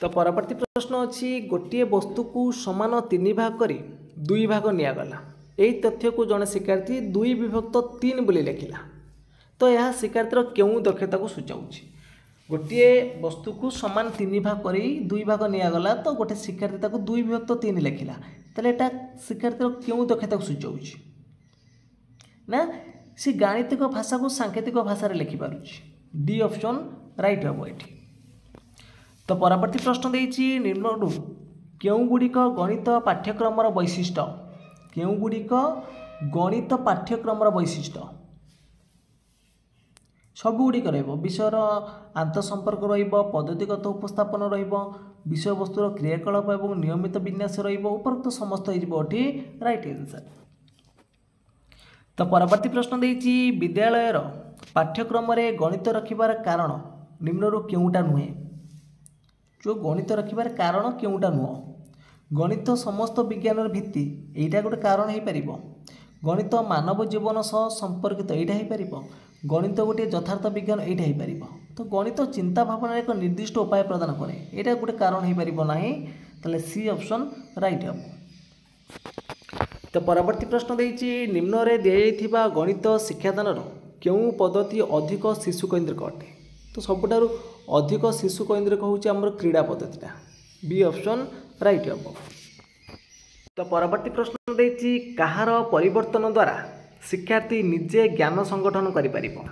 तो परवर्ती प्रश्न अच्छी गोटे वस्तु को समान 3 भाग करी 2 भाग निगला यही तथ्य को जड़े शिक्षार्थी 2 विभक्त 3 बोली लिखिला तो यह शिक्षार्थीर क्यों दक्षता को सूचाऊँच गोटे वस्तु को समान 3 भाग करी 2 भाग निगला तो गोटे शिक्षार्थी 2 विभक्त 3 लिखिला तेल एटा शिक्षार्थीर क्यों दक्षता को सूचाऊँच ना सी गाणितिक भाषा को सांकेतिक भाषा लिखिपार डी ऑप्शन राइट हम ये। तो परवर्ती प्रश्न देछि निम्नरु केउं गुड़िक गणित पाठ्यक्रम वैशिष्ट्य केउं गुड़िक गणित पाठ्यक्रम वैशिष्ट्य सब गुड़िक विषयर आंतसंपर्क पद्धतिगत उपस्थापन विषय वस्तुर क्रियाकलाप और नियमित विन्यास उपरोक्त समस्त होती राइट आंसर। तो परवर्ती प्रश्न देछि विद्यालयर पाठ्यक्रम गणित रखिबार कारण निम्नरु केउंटा नुहे जो गणित रखिबार कारण केउंटा नुह गणित समस्त विज्ञान भित्ति एटा गोटे कारण हो पार गणित मानव जीवन सह संपर्कित एटा हो पार गणित गोटे यथार्थ विज्ञान एटा हो पार तो गणित चिंता भावना एक निर्दिष्ट उपाय प्रदान करे एटा गोटे कारण हो पार ना ताले सी ऑप्शन राइट हम। तो परवर्ती प्रश्न देछि निम्न रे दिया गणित शिक्षादान केउं पद्धति अधिक शिशु केन्द्रिक अटे तो सबुठारु अधिक शिशु केन्द्रिक होउछि हमर क्रीड़ा पद्धतिटा बी ऑप्शन राइट हम। तो परवर्ती प्रश्न देछि कहार परिवर्तन द्वारा शिक्षार्थी निजे ज्ञान संगठन करि परिबो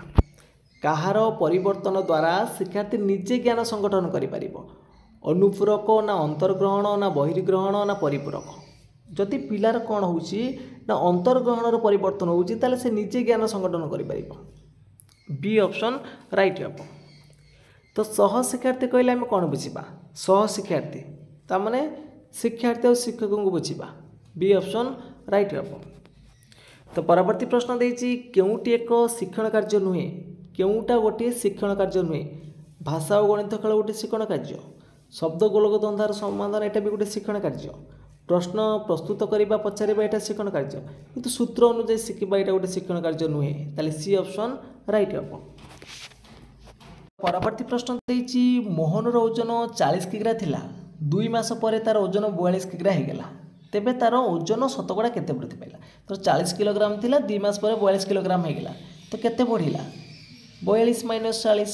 कहार परिवर्तन द्वारा शिक्षार्थी निजे ज्ञान संगठन करि परिबो अनुपूरक ना अंतर्ग्रहण ना बहिर्ग्रहण ना परिपूरक जदि पिलार कौन होउछि ना अंतर्ग्रहणर परिवर्तन होउछि ताले से निजे ज्ञान संगठन करि परिबो बी ऑप्शन राइट हम। तो सह शिक्षार्थी कहले आम कौन बुझा सह शिक्षार्थी ताने शिक्षार्थी और शिक्षक को बुझा बी ऑप्शन राइट हम। तो परवर्ती प्रश्न देछि केउटी एक शिक्षण कार्य नुहे केउटा गोटे शिक्षण कार्य नुहे भाषा और गणित खेल गोटे शिक्षण कार्य, शब्द गोलक द्वंद्वर समाधान एटा भी गोटे शिक्षण कार्य, प्रश्न प्रस्तुत करने पचारे यहाँ शिक्षण कार्य, किंतु सूत्र अनुଯାयी शिखा यहाँ गोटे शिक्षण कार्य नुहे, ताले सी ऑप्शन राइट हम। परवर्ती प्रश्न देछि मोहन ओजन 40 किग्रा थिला, 2 मास पर तार ओजन 42 किग्रा हो गला, तेबे तार ओजन शतकड़ा केते वृद्धि पाइला। तो 40 किलोग्राम थिला 2 मास पर 42 किलोग्राम हो गला, तो केते बढ़िला 42 माइनस 40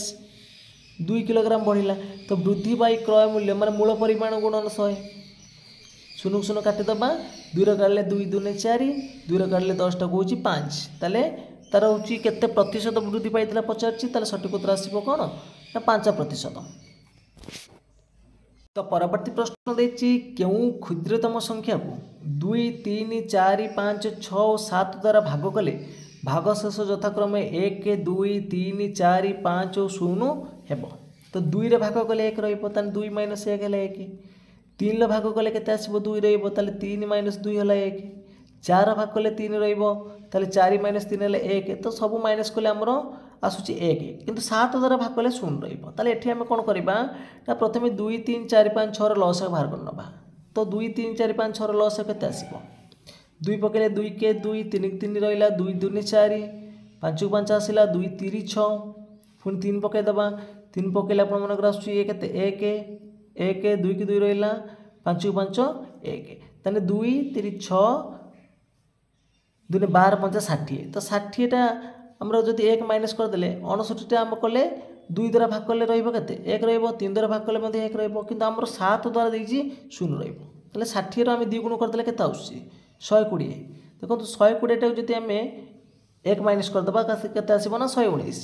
2 किलोग्राम बढ़िला। तो वृद्धि बाई क्रय मूल्य मान मूल परिमाण गुणन 100, शून्य शून्य काटिदेबा 2 काटिले 2 दूने 4, 2 काटिले 10 टाक होची 5, ताले तार होची केते प्रतिशत वृद्धि पाइतिला पचारछि, ताले सठिक उत्तर आसीबो कोन ना 5%। तो परवर्ती प्रश्न देछि केउ क्षुद्रतम संख्या को 2 3 4 5 6 और 7 द्वारा भाग कले भागशेष यथाक्रमे 1 2 3 4 5 और 0 हेबो। तो 2 रे भाग कले 1 रहिबो, ताले 2 माइनस 1 हेले 1, 3 रे भाग कले केते आसीबो 2 रहिबो, ताले 3 माइनस 2 हेला 1, 4 भाग कले 3 रहिबो, ताले 4 माइनस 3 हेले 1, तो सब माइनस कले हमरो आसुची 1, किंतु 7 द्वारा भाग कले 0 रहिबो। ताले एठी हम कोन करबा ना प्रथमे 2 3 4 5 6 रो लॉस बाहर कर नबा। तो 2 3 4 5 6 रो लॉस केते आसीबो, 2 पकेले 2 के 2 3 3 रहिला 2 2 4, 5 5 आसिला 2 3 6, पुनी 3 पके दबा, 3 पकेले आपण मन कर आसुची केते 1 1 2 की 2 रहिला 5 5 1, ताने 2 3 6 2 12 5 60, तो 60 टा हमरा जदि 1 माइनस करदेले 59 टा हम कले 2 द्वारा भाग कले रहिबो केते 1 रहिबो, 3 द्वारा भाग कले मध्ये 1 रहिबो, किंतु हमर 7 द्वारा देछि 0 रहिबो। ताले 60 रो हम 2 गुण करदेले केते आउछि 120। देखो 120 टा जदि हम 1 माइनस करदबा केते आसीबो ना 119।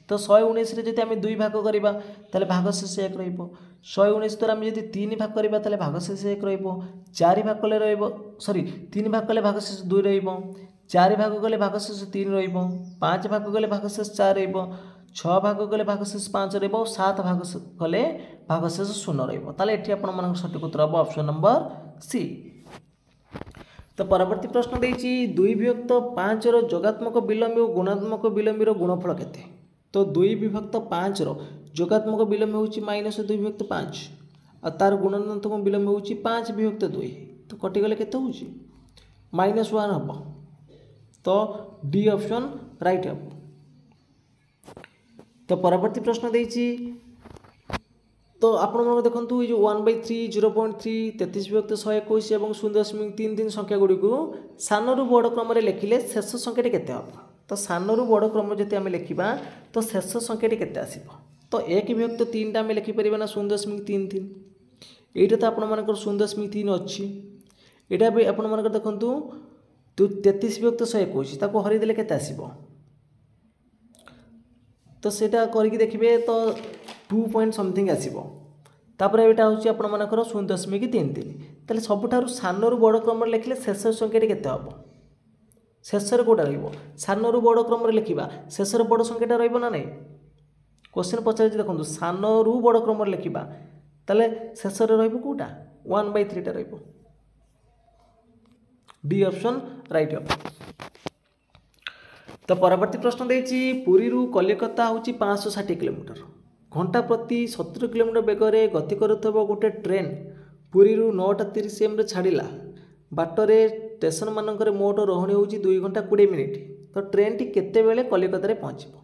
तो 119 रे जदि हम 2 भाग करिबा ताले भागशेष 1 रहिबो, 119 द्वारा हम जदि 3 भाग करिबा ताले भागशेष 1 रहिबो, 4 भाग कले रहिबो सॉरी 3 भाग कले भागशेष 2 रहिबो, 4 भाग गले भागशेष 3 रहिबो, 5 भाग गले भागशेष 4 रहिबो, 6 भाग गले भागशेष 5 रहिबो, 7 भाग गले भागशेष 0 रहिबो। ताले एठी आपण मन सठिक उत्तर हो ऑप्शन नंबर सी। तो परवर्ती प्रश्न देछि 2 विभक्त 5 रो जोगात्मक विलोम और गुणात्मक विलोम रो गुणफल केते। तो 2 विभक्त 5 रो जोगात्मक विलोम होछि -2 विभक्त 5 और तार गुणात्मक विलोम होछि 5 विभक्त 2, तो कटि गले केते होछि -1 हबो। तो डी ऑप्शन राइट हम। तो परवर्ती प्रश्न देछि तो आपण मन देखंतु ये 1/3 0.3 33 विभक्त 121 और 0.33 संख्या गुडी को सान रु बड़ क्रम रे लेखिले शेष संख्याटी केते हबो। तो सान रु बड़ क्रम जति हम लेखिबा तो शेष संख्याटी केते आसीबो। तो 1 विभक्त 3 टा हम लेखि परिबा ना 0.33, एटा तो आपण मानकर 0.3 अछि, एटा भी आपण मानकर देखंतु तो 33 विभक्त 121 ताको हरि देले केते आसीबो। तो सेटा करिक देखिबे तो 2 पॉइंट समथिंग आसीबो। तापर एटा होची आपण मानकर 0.33, ताले सबठारु सान रु बड़ क्रम रे लेखिले शेष संख्याटी केते हबो, शेष रे कोडा रहइबो सान रु बड़ क्रम रे लेखिबा शेष रे बड़ संख्याटा रहइबो ना नै। क्वेश्चन पचार देखंतु सान रु बड़ क्रम रे लेखिबा ताले शेष रे रहइबो कोटा 1/3 टा रहइबो। डी ऑप्शन राइट हम। तो परवर्ती प्रश्न देछि पुरी रु कलिकता होची 560 किलोमीटर, घंटा प्रति 70 किलोमीटर बेगरे गति करुथबो गोटे ट्रेन पुरी रु 9:30 AM रे छाड़िला, बाटरे स्टेशन मानकर मोट रहणी होची 2 घंटा 20 मिनिट। तो ट्रेन टी केते बेले कलिकता रे पहुंचबो।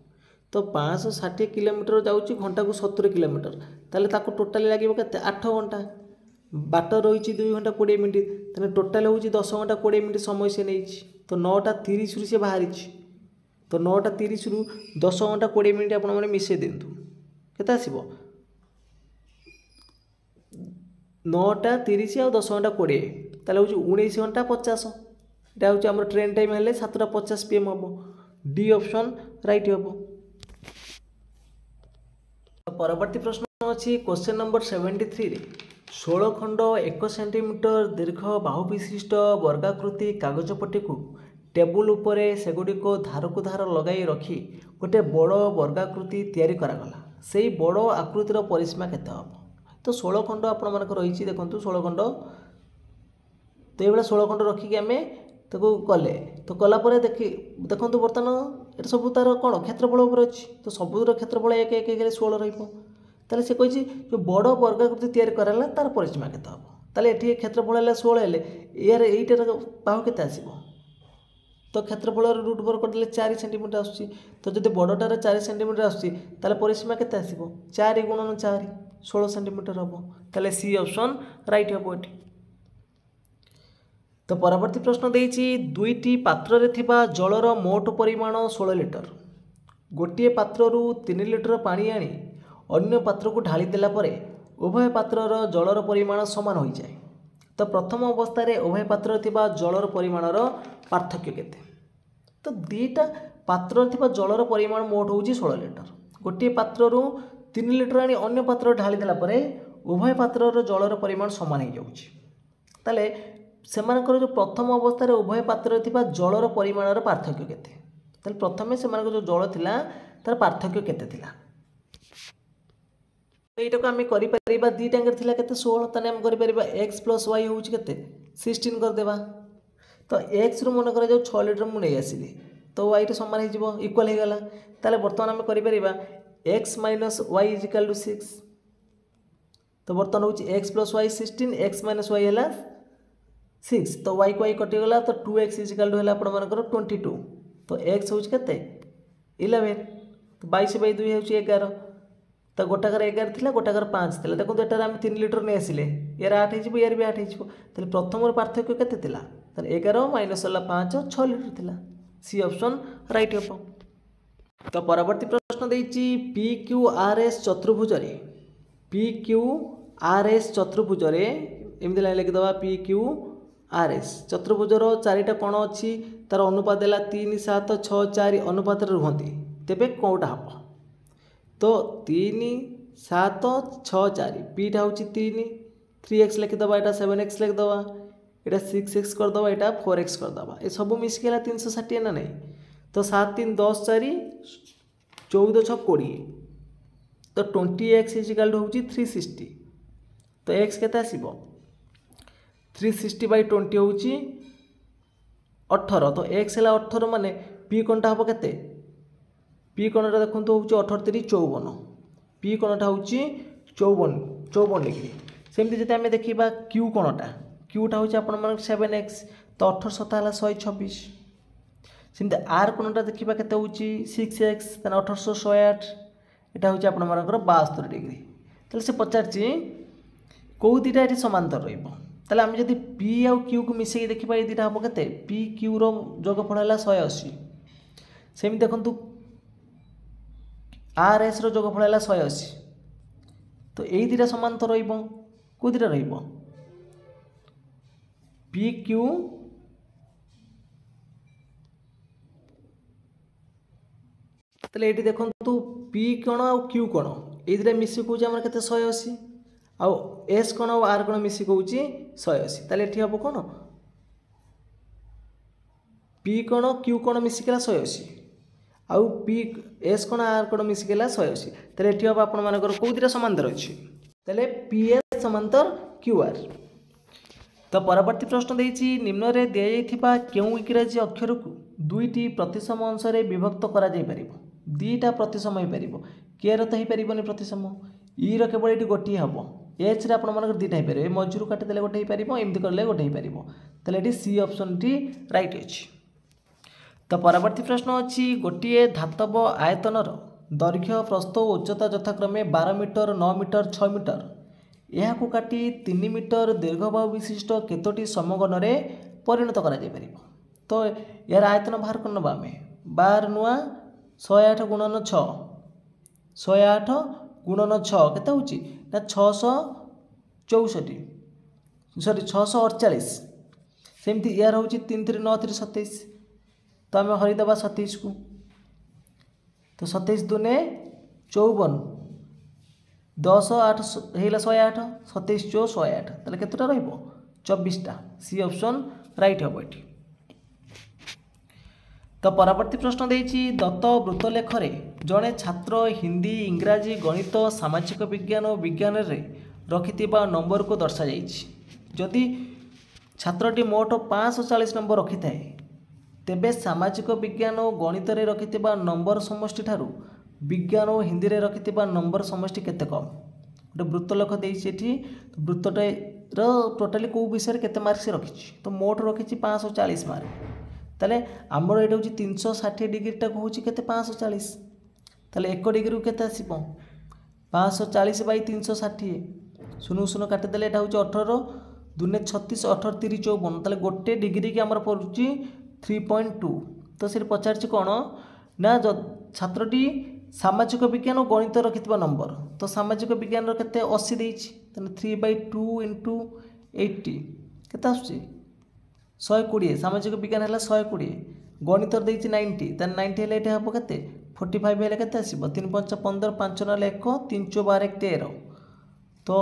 तो 560 किलोमीटर जाउची घंटा को 70 किलोमीटर, ताले ताको टोटली लागिबो केते 8 घंटा, बाट रही 2 घंटा 20 मिनिट, तेना टोटाल हूँ 10 घंटा 20 मिनिट समय से नहीं। तो 9:30 रु से बाहरी, तो 9:30 रु 10 घंटा 20 मिनिट आपण मैंने मिसई दिंतु केते आसीबो 9:30 आ 10 घंटा 20 ताले हूँ 19 घंटा 50। एटा हूँ आम ट्रेन टाइम हेले 7:50 PM हम। डी ऑप्शन राइट हम। परवर्ती प्रश्न अच्छी क्वेश्चन नंबर 73 रे 16 खंड 1 सेंटीमीटर दीर्घ बाहु विशिष्ट वर्गाकृति कागजपट्टी को टेबुल उपरे सेगुड़िक धार को धार लगाई रखी गोटे बड़ वर्गाकृति तैयारी करागला, से बड़ आकृतिर परिसीमा केते हम। तो 16 खंड आपण मानक रही देखो 16 खंड, तो ये 16 खंड रखिकी आम ताको कले, तो कलापर देखो बर्तमान ये सब तार कौन क्षेत्रफल उपर अच्छी। तो सबूर क्षेत्रफल 1 1 1 16 रही, ताले से कही जो बड़ वर्गाकृति तैयारी कराला तार परिसीमा केते हम ताले एठी क्षेत्रफल है 16 हेले यार एइटार बाहु केते आसीबो तो क्षेत्रफल रूट ओवर करदेले 4 सेंटीमीटर आसुची तो जदि बड़टार 4 सेंटीमीटर आसुची ताले परिसीमा केते आसीबो 4 गुणन 4 16 सेंटीमीटर हम ताले सी ऑप्शन राइट हम एठी। तो परवर्ती प्रश्न देइछि दुईटी पात्र रे थिबा जलर मोट परिमाण 16 लिटर गोटे पात्ररू 3 लिटर पानी आनी अन्य पात्र को ढाली देला परे उभय पात्रर जलर परिमाण समान हो जाए तो प्रथम अवस्था रे उभय पात्र थिबा जलर परिमाणर पार्थक्य केते तो दीटा पात्र थिबा जलर परिमाण मोट होउची 16 लिटर गोटे पात्ररू 3 लिटर आनी अन्य पात्र ढाली देला परे उभय पात्रर जलर परिमाण समान हो जाउची ताले सेमानकर जो प्रथम अवस्था रे उभय पात्र थिबा जलर परिमाणर पार्थक्य केते ताले प्रथमे सेमानकर जो जल थिला तार पार्थक्य केते थिला तो एटा को आमे करि परिबा दीटांगर थिला केते 16 तने हम करि परिबा x + y होउची केते 16 कर देबा तो x रु मन करा जो 6 लिटर मु नै आसीली तो y रे समान हे जिवो इक्वल हे गला ताले वर्तमान आमे करि परिबा x - y = 6 तो वर्तमान होउची x + y 16 x - y हला 6 तो y को y कटि गला तो 2x = हला आपण मानकर 22 तो x होउची केते 11 तो 22/2 होउची 11 तो गोटाकर 11 थिला गोटाकर 5 थिला देखो एटार हम 3 लिटर नै आसिले यार 8 हेजिबो यार भी 8 हेजिबो तले प्रथम पार्थक्य केते थिला तले 11 - 5 6 लिटर थिला सी ऑप्शन राइट हो। तो परवर्ती प्रश्न देइछि PQRS चतुर्भुज रे PQRS चतुर्भुज रे एमिति लाइन लिखि दबा PQRS चतुर्भुज रो चारिटा कोण अछि तार अनुपात देला 3 7 6 4 अनुपात रे रहंती तेबे कोटा हबो तो 3 7 6 4 पीटा होची 3x लिखि दबा एटा 7x लिखि दबा एटा 6x कर दबा एटा 4x कर दबा ए सब मिस केला 360 ना नहीं तो 7 3 10 4 14 6 20 तो 20x = होची 360 तो x केते आसीबो 360/20 होची 18 तो x हला 18 माने p कोनटा हबो केते p कोणटा देखंतु होउची 18 3 54 p कोणटा होउची 54 डिग्री सेमति जते हमें देखिबा q कोणटा q टा होउची आपण मन 7x तो 18 7 हला 126 सेमति r कोणटा देखिबा केते होउची 6x तने 18 108 एटा होउची आपण मनकर 72 डिग्री तले से पचारची को दिटा एठी समांतर रहइबो तले हम जदी p आ q को मिसेई देखिबा ए दिटा हबो केते p q रो जोगफल हला 180 सेमि देखंतु RS रो जोगफल हला 180 तो एई दिटा समांतर रहइबो को दिटा रहइबो PQ तले एटी देखंतु P कोण आ Q कोण एई दिटा मिसी कोची हमर केते 180 आ S कोण आ R कोण मिसी कोची 180 तले एठी हबो कोण P कोण Q कोण मिसी केला 180 आउ P S कोण R कोण मिसी केला 180 तले एठी हबो आपण मानकर को दिटा समांतर अछि तले PS समांतर QR। तो परवर्ती प्रश्न देइछि निम्न रे दिया जाइथिबा केउ इंग्रजी अक्षर को दुईटी प्रतिसम अंश रे विभक्त करा जाय परिबो दीटा प्रतिसम होई परिबो के रो त होई परिबोनी प्रतिसम ई रो केवल एटी गोटी हबो एच रे आपण मानकर दीटा होई परिबो मजूर काटि देले गोटे होई परिबो एमति करले गोटे होई परिबो तले एटी सी ऑप्शन टी राइट अछि। तो परवर्ती प्रश्न अछि गोटिए धातव आयतनर दैर्घ्य प्रस्थ और उच्चता यथाक्रमे 12 मीटर 9 मीटर 6 मीटर यह को काटी 3 मीटर दीर्घबाहु विशिष्ट केतोटी समगन रे परिणत करा जाय परिबो तो यार आयतन बाहर करनबा हमें 12 नुआ 108 गुणन 6 108 गुणन 6 केते होची ना 664 सॉरी 648 सेमति यार होची 3 3 9 3 27 तो आम हरिदबा 27 को तो 27 दुने 54 10 8 हेला 108 27 चो 108 ताले केतटा रहइबो 24टा सी ऑप्शन राइट हबो एठी। तो परवर्ती प्रश्न देइछि दत्त वृत्तलेख रे जणे छात्र हिंदी इंग्राजी गणित सामाजिक विज्ञान और विज्ञान रे रखिथिबा नंबर को दर्शा जाइछि जदि छात्रटी मोट 540 नंबर रखिथाए तेबे सामाजिक विज्ञान और गणित रे रखिथिबा नंबर समष्टि ठारू विज्ञान और हिंदी रे रखिथिबा नंबर समष्टि केते कम गोटे वृत्तलेख देइछि एठी वृत्तटे टोटाली को विषय केते मार्क से रखिछि तो मोट रखिछि 540 मार्क ताले हमर एटा होछि 360 डिग्री टा होछि केते 540 ताले 1 डिग्री केते आसीबो 540 बाई 360 शून्य शून्य काटि देले एटा होछि 18 दुने 36 18 30 54 ताले गोटे डिग्री के हमर पड़ुछि 3.2 तो से पचारछि कोन ना छात्रटी सामाजिक विज्ञान और गणित रखिथिबा नंबर तो सामाजिक विज्ञान रो केते 80 देइछि तने 3/2 * 80 केते आछी 120 सामाजिक विज्ञान हला 120 गणित देइछि 90 तने 90 हेले एटा हबो केते 45 हेले केते आसीबो 3 5 15 5 9 1 3 4 12 1 13 तो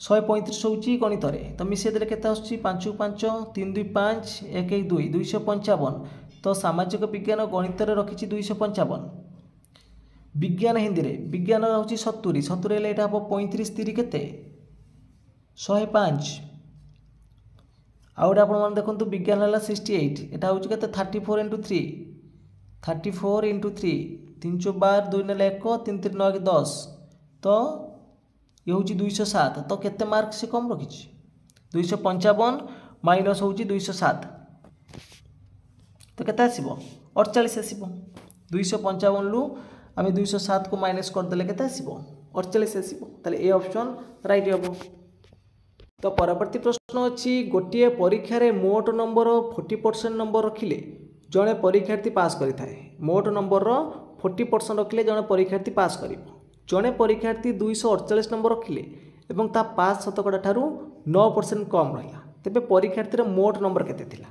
135 होउछि गणित रे तो मिसे देले केते आछी 5 5 3 2 5 1 1 2 255 तो सामाजिक विज्ञान और गणित रे रखिछि 255 विज्ञान हिंदी रे विज्ञान होची 70 70 हेले एटा हबो 35 3 केते 105 आउट आपण मन देखंतु विज्ञान हला 68 एटा होची केते 34 * 3 34 * 3 3 4 12 2 ने 1 3 3 9 10 तो ये होची 207 तो केते मार्क से कम रखिछि 255 माइनस होची 207 तो केते आसीबो 48 आसीबो 255 लु आम 207 को माइनस करदे के 48 आसो ताले ए ऑप्शन राइट हम। तो परवर्ती प्रश्न अच्छी गोटे परीक्षा रे मोट नंबर 40% नंबर रखिले जड़े परीक्षार्थी पास करें मोट नंबर 40% रखिले जड़े परीक्षार्थी पास कर जड़े परीक्षार्थी 248 नंबर रखिले एवं ता पास शतकड़ा ठारू 9% कम रहा तेरे परीक्षार्थी मोट नंबर केते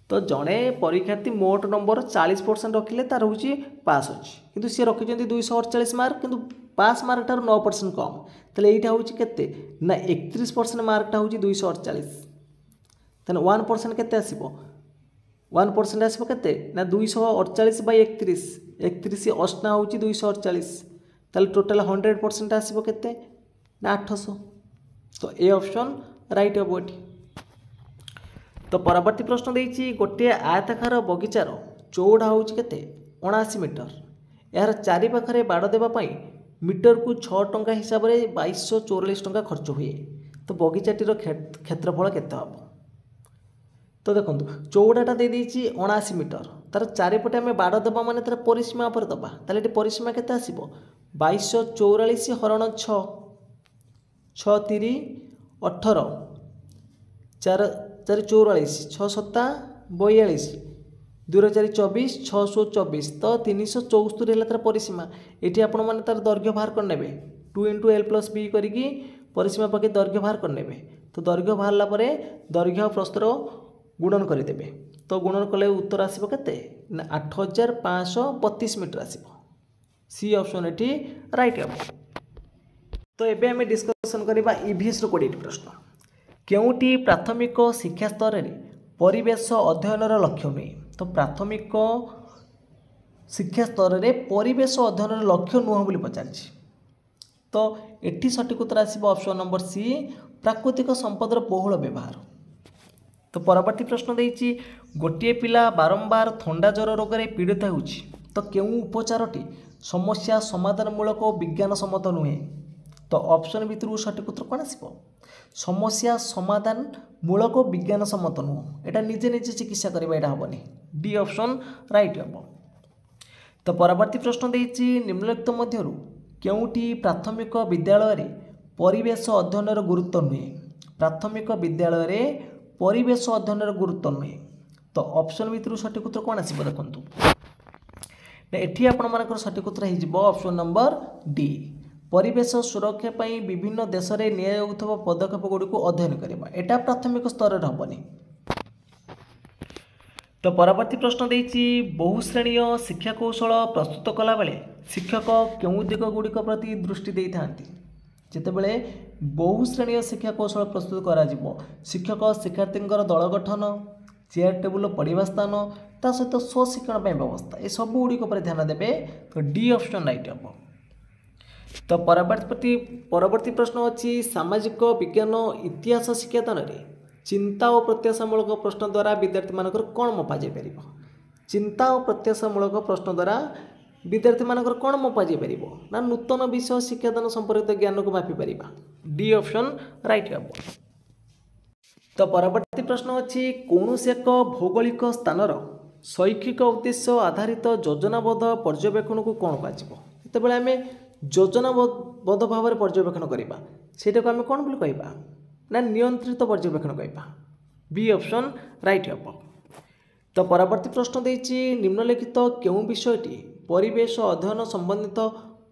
तो जड़े परीक्षार्थी मोट नंबर 40% रखिले तार हूँ पास अच्छी किंतु सी रखिंट 248 मार्क किंतु पास मार्क ठार 9% कम तेल यहाँ हूँ के ना 31% मार्कटा हूँ 248 तेना 1% केते आसीबो 1% आसीबो केते ना 248 बाई 31 31 अष्टा हूँ 248 ताले टोटाल 100% आसीबो केते ना 800 तो ए ऑप्शन राइट हम ये। तो परवर्ती प्रश्न देछि गोटे आयताकार बगीचार चौड़ा हूँ के 79 मीटर यार चारि पाखरे बाड़ देवाई मीटर को 6 टंका हिसाब से 2244 टंका खर्च हुए तो बगीचाटीर क्षेत्रफल केते हम तो देखो चौड़ाटा दे 79 मीटर तार चारिपटे आम बाड़ देवा माने तार परिसीमा पर दबा ताले ये परिसीमा केते आसीबो 2244 हरण 6 6 3 18 4 4 44 6 7 42 2 4 24 624 तो 374 है तार परिसीमा ये आपण मैंने तार दैर्घ्य बाहर कर ने 2 × l + b करी परिसीमा पके दैर्घ्य बाहर कर ने तो दैर्घ्य बाहरला परे दैर्घ्य प्रस्तर गुणन करदे तो गुणन कले उत्तर आसो के 8532 मीटर आसो सी ऑप्शन ये राइट हम। तो एबे हमें डिस्कसन करबा ईवीएस रो 20 प्रश्न केउटी प्राथमिक शिक्षा स्तर में परिवेश अध्ययन लक्ष्य नुहे तो प्राथमिक शिक्षा स्तर में परिवेश अध्ययन लक्ष्य नुह बोली पचार तो एटी सठिक उत्तर आसो ऑप्शन नंबर सी प्राकृतिक संपदर बहुल व्यवहार। तो परवर्ती प्रश्न देछि गोटे पिला बारंबार थंडा ज्वर रोग में पीड़ित होउछि तो केउ उपचारटी समस्या समाधानमूलक और विज्ञान सम्मत नुहे तो ऑप्शन भितर सठिक उत्तर कौन आसो समस्या समाधान मूलक विज्ञान सम्मत नुह एटा निजे निजे चिकित्सा करबा एटा हबनी डी ऑप्शन राइट हम। तो परवर्ती प्रश्न देछि निम्नलिखित मध्यरु केउटी प्राथमिक विद्यालय रे परिवेश अध्ययन गुरुत्व नुहे प्राथमिक विद्यालय रे परिवेश अध्ययन गुरुत्व नुहे तो ऑप्शन भितर सठिक उत्तर कौन आसो देखंतु एठी आपण मानकर सठिक उत्तर हो ऑप्शन नंबर डी परिवेश सुरक्षा पाई विभिन्न देश में नियाउथबा पदक्षेप गुड़ी को अध्ययन करबा एटा प्राथमिक स्तर रे हबनी। तो परवर्ती प्रश्न देछि बहुश्रेणीय शिक्षा कौशल प्रस्तुत कला बेले शिक्षक केउ दिग गुड़िक प्रति दृष्टि दे थांती जेतेबेले बहुश्रेणीय शिक्षा कौशल प्रस्तुत करा जिवो शिक्षक शिक्षार्थींकर दल गठन चेयर टेबुल पढ़ा स्थान ता सहित स्वशिक्षण व्यवस्था ये सब गुड़िक ध्यान देवे तो डी ऑप्शन राइट हम। तो परवर्ती प्रश्न अच्छी सामाजिक विज्ञान इतिहास शिक्षादान में चिंता और प्रत्याशामूलक प्रश्न द्वारा विद्यार्थी मानकर कौन मपा जापर चिंता और प्रत्याशामूलक प्रश्न द्वारा विद्यार्थी मानकर कौन मपा जापर ना नूतन विषय शिक्षादान संपर्कित ज्ञान को मापिपर डी ऑप्शन राइट हे। तो परवर्ती प्रश्न अच्छी कौन से एक भौगोलिक स्थानर शैक्षिक उद्देश्य आधारित योजनाबद्ध पर्यवेक्षण को कौन कहते आम योजनाबद्ध भाव में पर्यवेक्षण करवा से आम कौन बोली कहवा ना नियंत्रित पर्यवेक्षण कहवा बी ऑप्शन राइट हे। तो परवर्ती प्रश्न देछि निम्नलिखित केउं विषयटी परिवेश अध्ययन संबंधित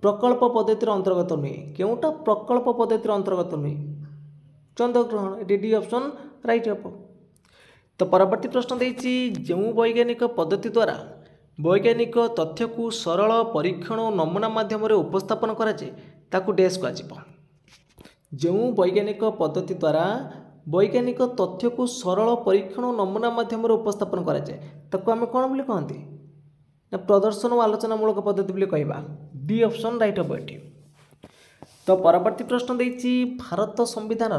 प्रकल्प पद्धतिर अंतर्गत नुहे केउंटा प्रकल्प पद्धतिर अंतर्गत नुहे चंद्रग्रहण ये डी ऑप्शन राइट हे। तो परवर्ती प्रश्न देछि जो वैज्ञानिक पद्धति द्वारा वैज्ञानिक तथ्य को सरल परीक्षण और नमूना माध्यम उपस्थापन कराए ताकू डैश कह जो वैज्ञानिक पद्धति द्वारा वैज्ञानिक तथ्य को सरल परीक्षण और नमूना माध्यम उपस्थापन कराए ताकू आम कौन बोली कहते ना प्रदर्शन और आलोचनामूलक पद्धति बोली कहवा डी ऑप्शन राइट हे एटी। तो परवर्ती प्रश्न देछि भारत संविधान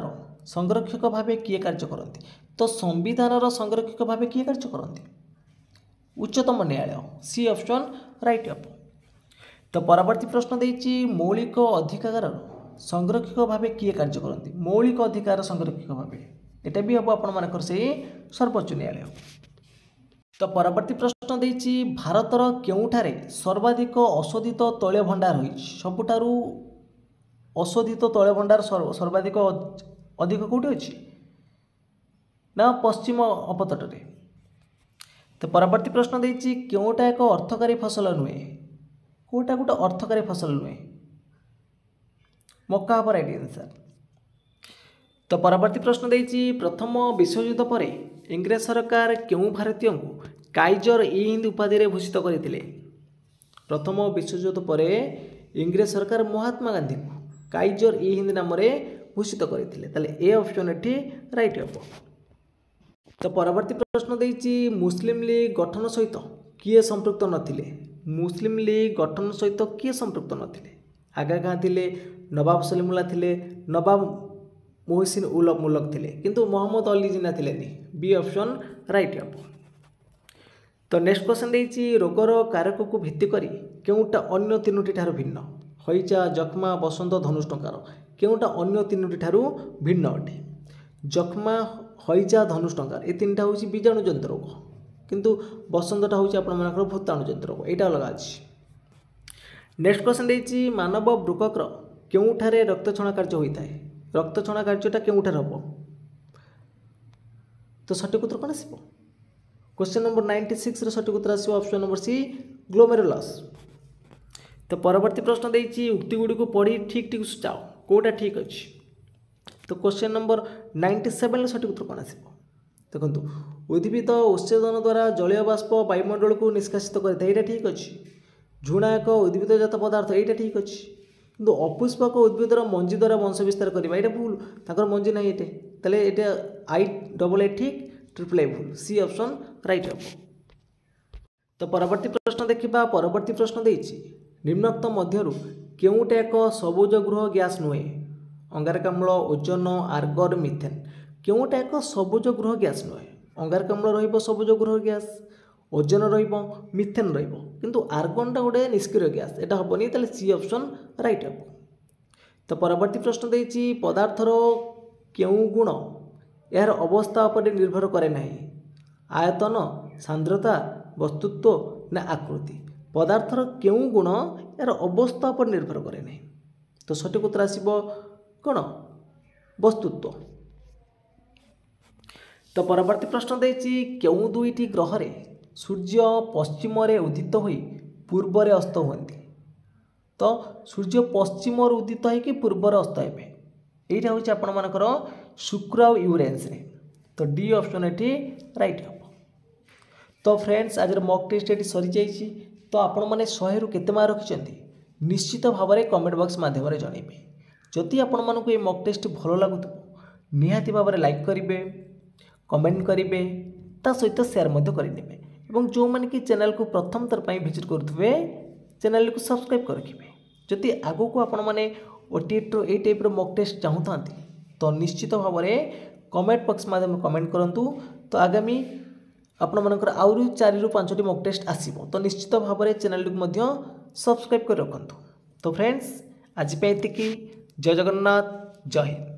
संरक्षक भाव किए कार्य करती तो संविधान संरक्षक भाव किए कार्य करती उच्चतम न्यायालय सी ऑप्शन राइट हे। तो परवर्ती प्रश्न देछि मौलिक अधिकार संरक्षक भाव किए कार्य करती मौलिक अधिकार संरक्षक भाव एटा भी हम आपण से सर्वोच्च न्यायालय। तो परवर्ती प्रश्न देछि भारतर केउठारे सर्वाधिक अशोधित तैल भंडार होइछि सबुठारु अशोधित तैल भंडार सर्वाधिक अधिक कौटी अच्छी ना पश्चिम अपतटे। तो परवर्ती प्रश्न देछि केउटा एक अर्थकारी फसल नुहे कोटा गोटे अर्थकारी फसल नुहे मक्का पर राइट आंसर। तो परवर्ती प्रश्न देछि प्रथम विश्वयुद्ध पर इंग्रेज सरकार केउं भारतीय को काइजर ई हिंद उपाधि रे भूषित करथिले प्रथम विश्वयुद्ध पर इंग्रेज सरकार महात्मा गांधी को काइजर ई हिंद नाम रे भूषित करथिले ताले ए ऑप्शन एठी राइट हे। तो परवर्ती प्रश्न देछि मुस्लिम लीग गठन सहित किए संपृक्त नथिले मुस्लिम लीग गठन सहित किए संपृक्त नथिले आगा गाँ थिले नवाब सलीमुल्लाह थिले नवाब मोहसिन उल मुलक थिले किंतु मोहम्मद अली जिन्ना थिले बी ऑप्शन राइट हे। तो नेक्स्ट क्वेश्चन देछि रोगर कारक को भित्ति करी केउटा अन्य तीनोटी ठारू भिन्न हईचा जख्मा बसंत धनुष्टंकार केउटा अन्य तीनोटी ठारू भिन्न अटे जख्मा हईचा धनुष्टंकार ये तीन टा होछि बीजाणु जनित रोग किंतु बसंतटा होछि आपण मानकर भूताणु जनित रोग एटा अलग अछि। नेक्स्ट क्वेश्चन देछि मानव वृककर केउठारे रक्तछणा कार्य होइताय रक्तछणा कार्यटा केउठारे हबो तो सठिक उत्तर कोन आसीबो क्वेश्चन नंबर 96 सठिक उत्तर आसीबो ऑप्शन नंबर सी ग्लोमेरुलस। तो परवर्ती प्रश्न देछि उक्ति गुडी को पढ़ी ठीक ठीक सुचाओ कोटा ठीक अछि। तो क्वेश्चन नंबर 97 सठिक उत्तर कोन आसीबो देखंतु उद्भिद उत्सेचन द्वारा जलीय बाष्प वायुमंडल को निष्कासित करता है ठीक अच्छे झुणा एक उद्भिदजात पदार्थ यहाँ ठीक अच्छे किंतु अपुष्पक उद्भिदर मंजी द्वारा वंश विस्तार करवा यहाँ भूल तर मंजी ना ये तेल ये आई डबल ए ठीक ट्रिपल ए भूल सी ऑप्शन राइट हे। तो परवर्ती प्रश्न देखा परवर्ती प्रश्न देछि निम्नोक्त मध्यरु केउटा एक सबुज गृह गैस नुहे अंगारकाम्ल ओजोन आर्गन मिथेन केउटा एक सबुज गृह गैस नुहे अंगारकाम्ल रहिबो सबुज गृह गैस ओजोन रहिबो मिथेन रहिबो किंतु आर्गनटा गोटे निष्क्रिय गैस एटा हबनी ताले सी ऑप्शन राइट हे। तो परवर्ती प्रश्न देछि पदार्थर केउ गुण यार अवस्था पर निर्भर करे नहीं आयतन सांद्रता वस्तुत्व ना आकृति पदार्थर केउ गुण यार अवस्था पर निर्भर करे नहीं तो सठिक उत्तर आसीबो कोन वस्तुत्व। तो परवर्ती प्रश्न देछि केउ दुईटी ग्रह रे सूर्य पश्चिम रे उदित होई पूर्व रे अस्त होती तो सूर्य पश्चिम उदित होई कि पूर्व रे अस्त हेबे एटा होछि आपण मानकर शुक्र और यूरेनस रे तो डी ऑप्शन एठी राइट हे। तो फ्रेंड्स आज मॉक टेस्ट एटी सरी जाइछि तो आपण माने 100 रु केते मार्क रखिसंती निश्चित भाव में कमेंट बॉक्स माध्यम जनइबे जदि आपण मानकु ए मॉक टेस्ट भलो लागुथबो निहाती भाव में लाइक करिवे कमेंट करिवे ता सहित शेयर मध्य करिनेबे एवं जो माने कि चैनल को प्रथम थर पई विजिट करथुबे चैनल को सब्सक्राइब कर रखिबे जदि आगो को आपण माने ओटीटी ए टाइप रो मॉक टेस्ट चाहूथांती तो निश्चित भाव में कमेंट बॉक्स माध्यम कमेंट करंतु तो आगामी आपण मानकर आउरु 4 रु 5 टी मॉक टेस्ट आसीबो तो निश्चित भाव में चैनल को मध्य सब्सक्राइब कर रखु। तो फ्रेंड्स आज पे एतिकी। जय जगन्नाथ, जय हिंद।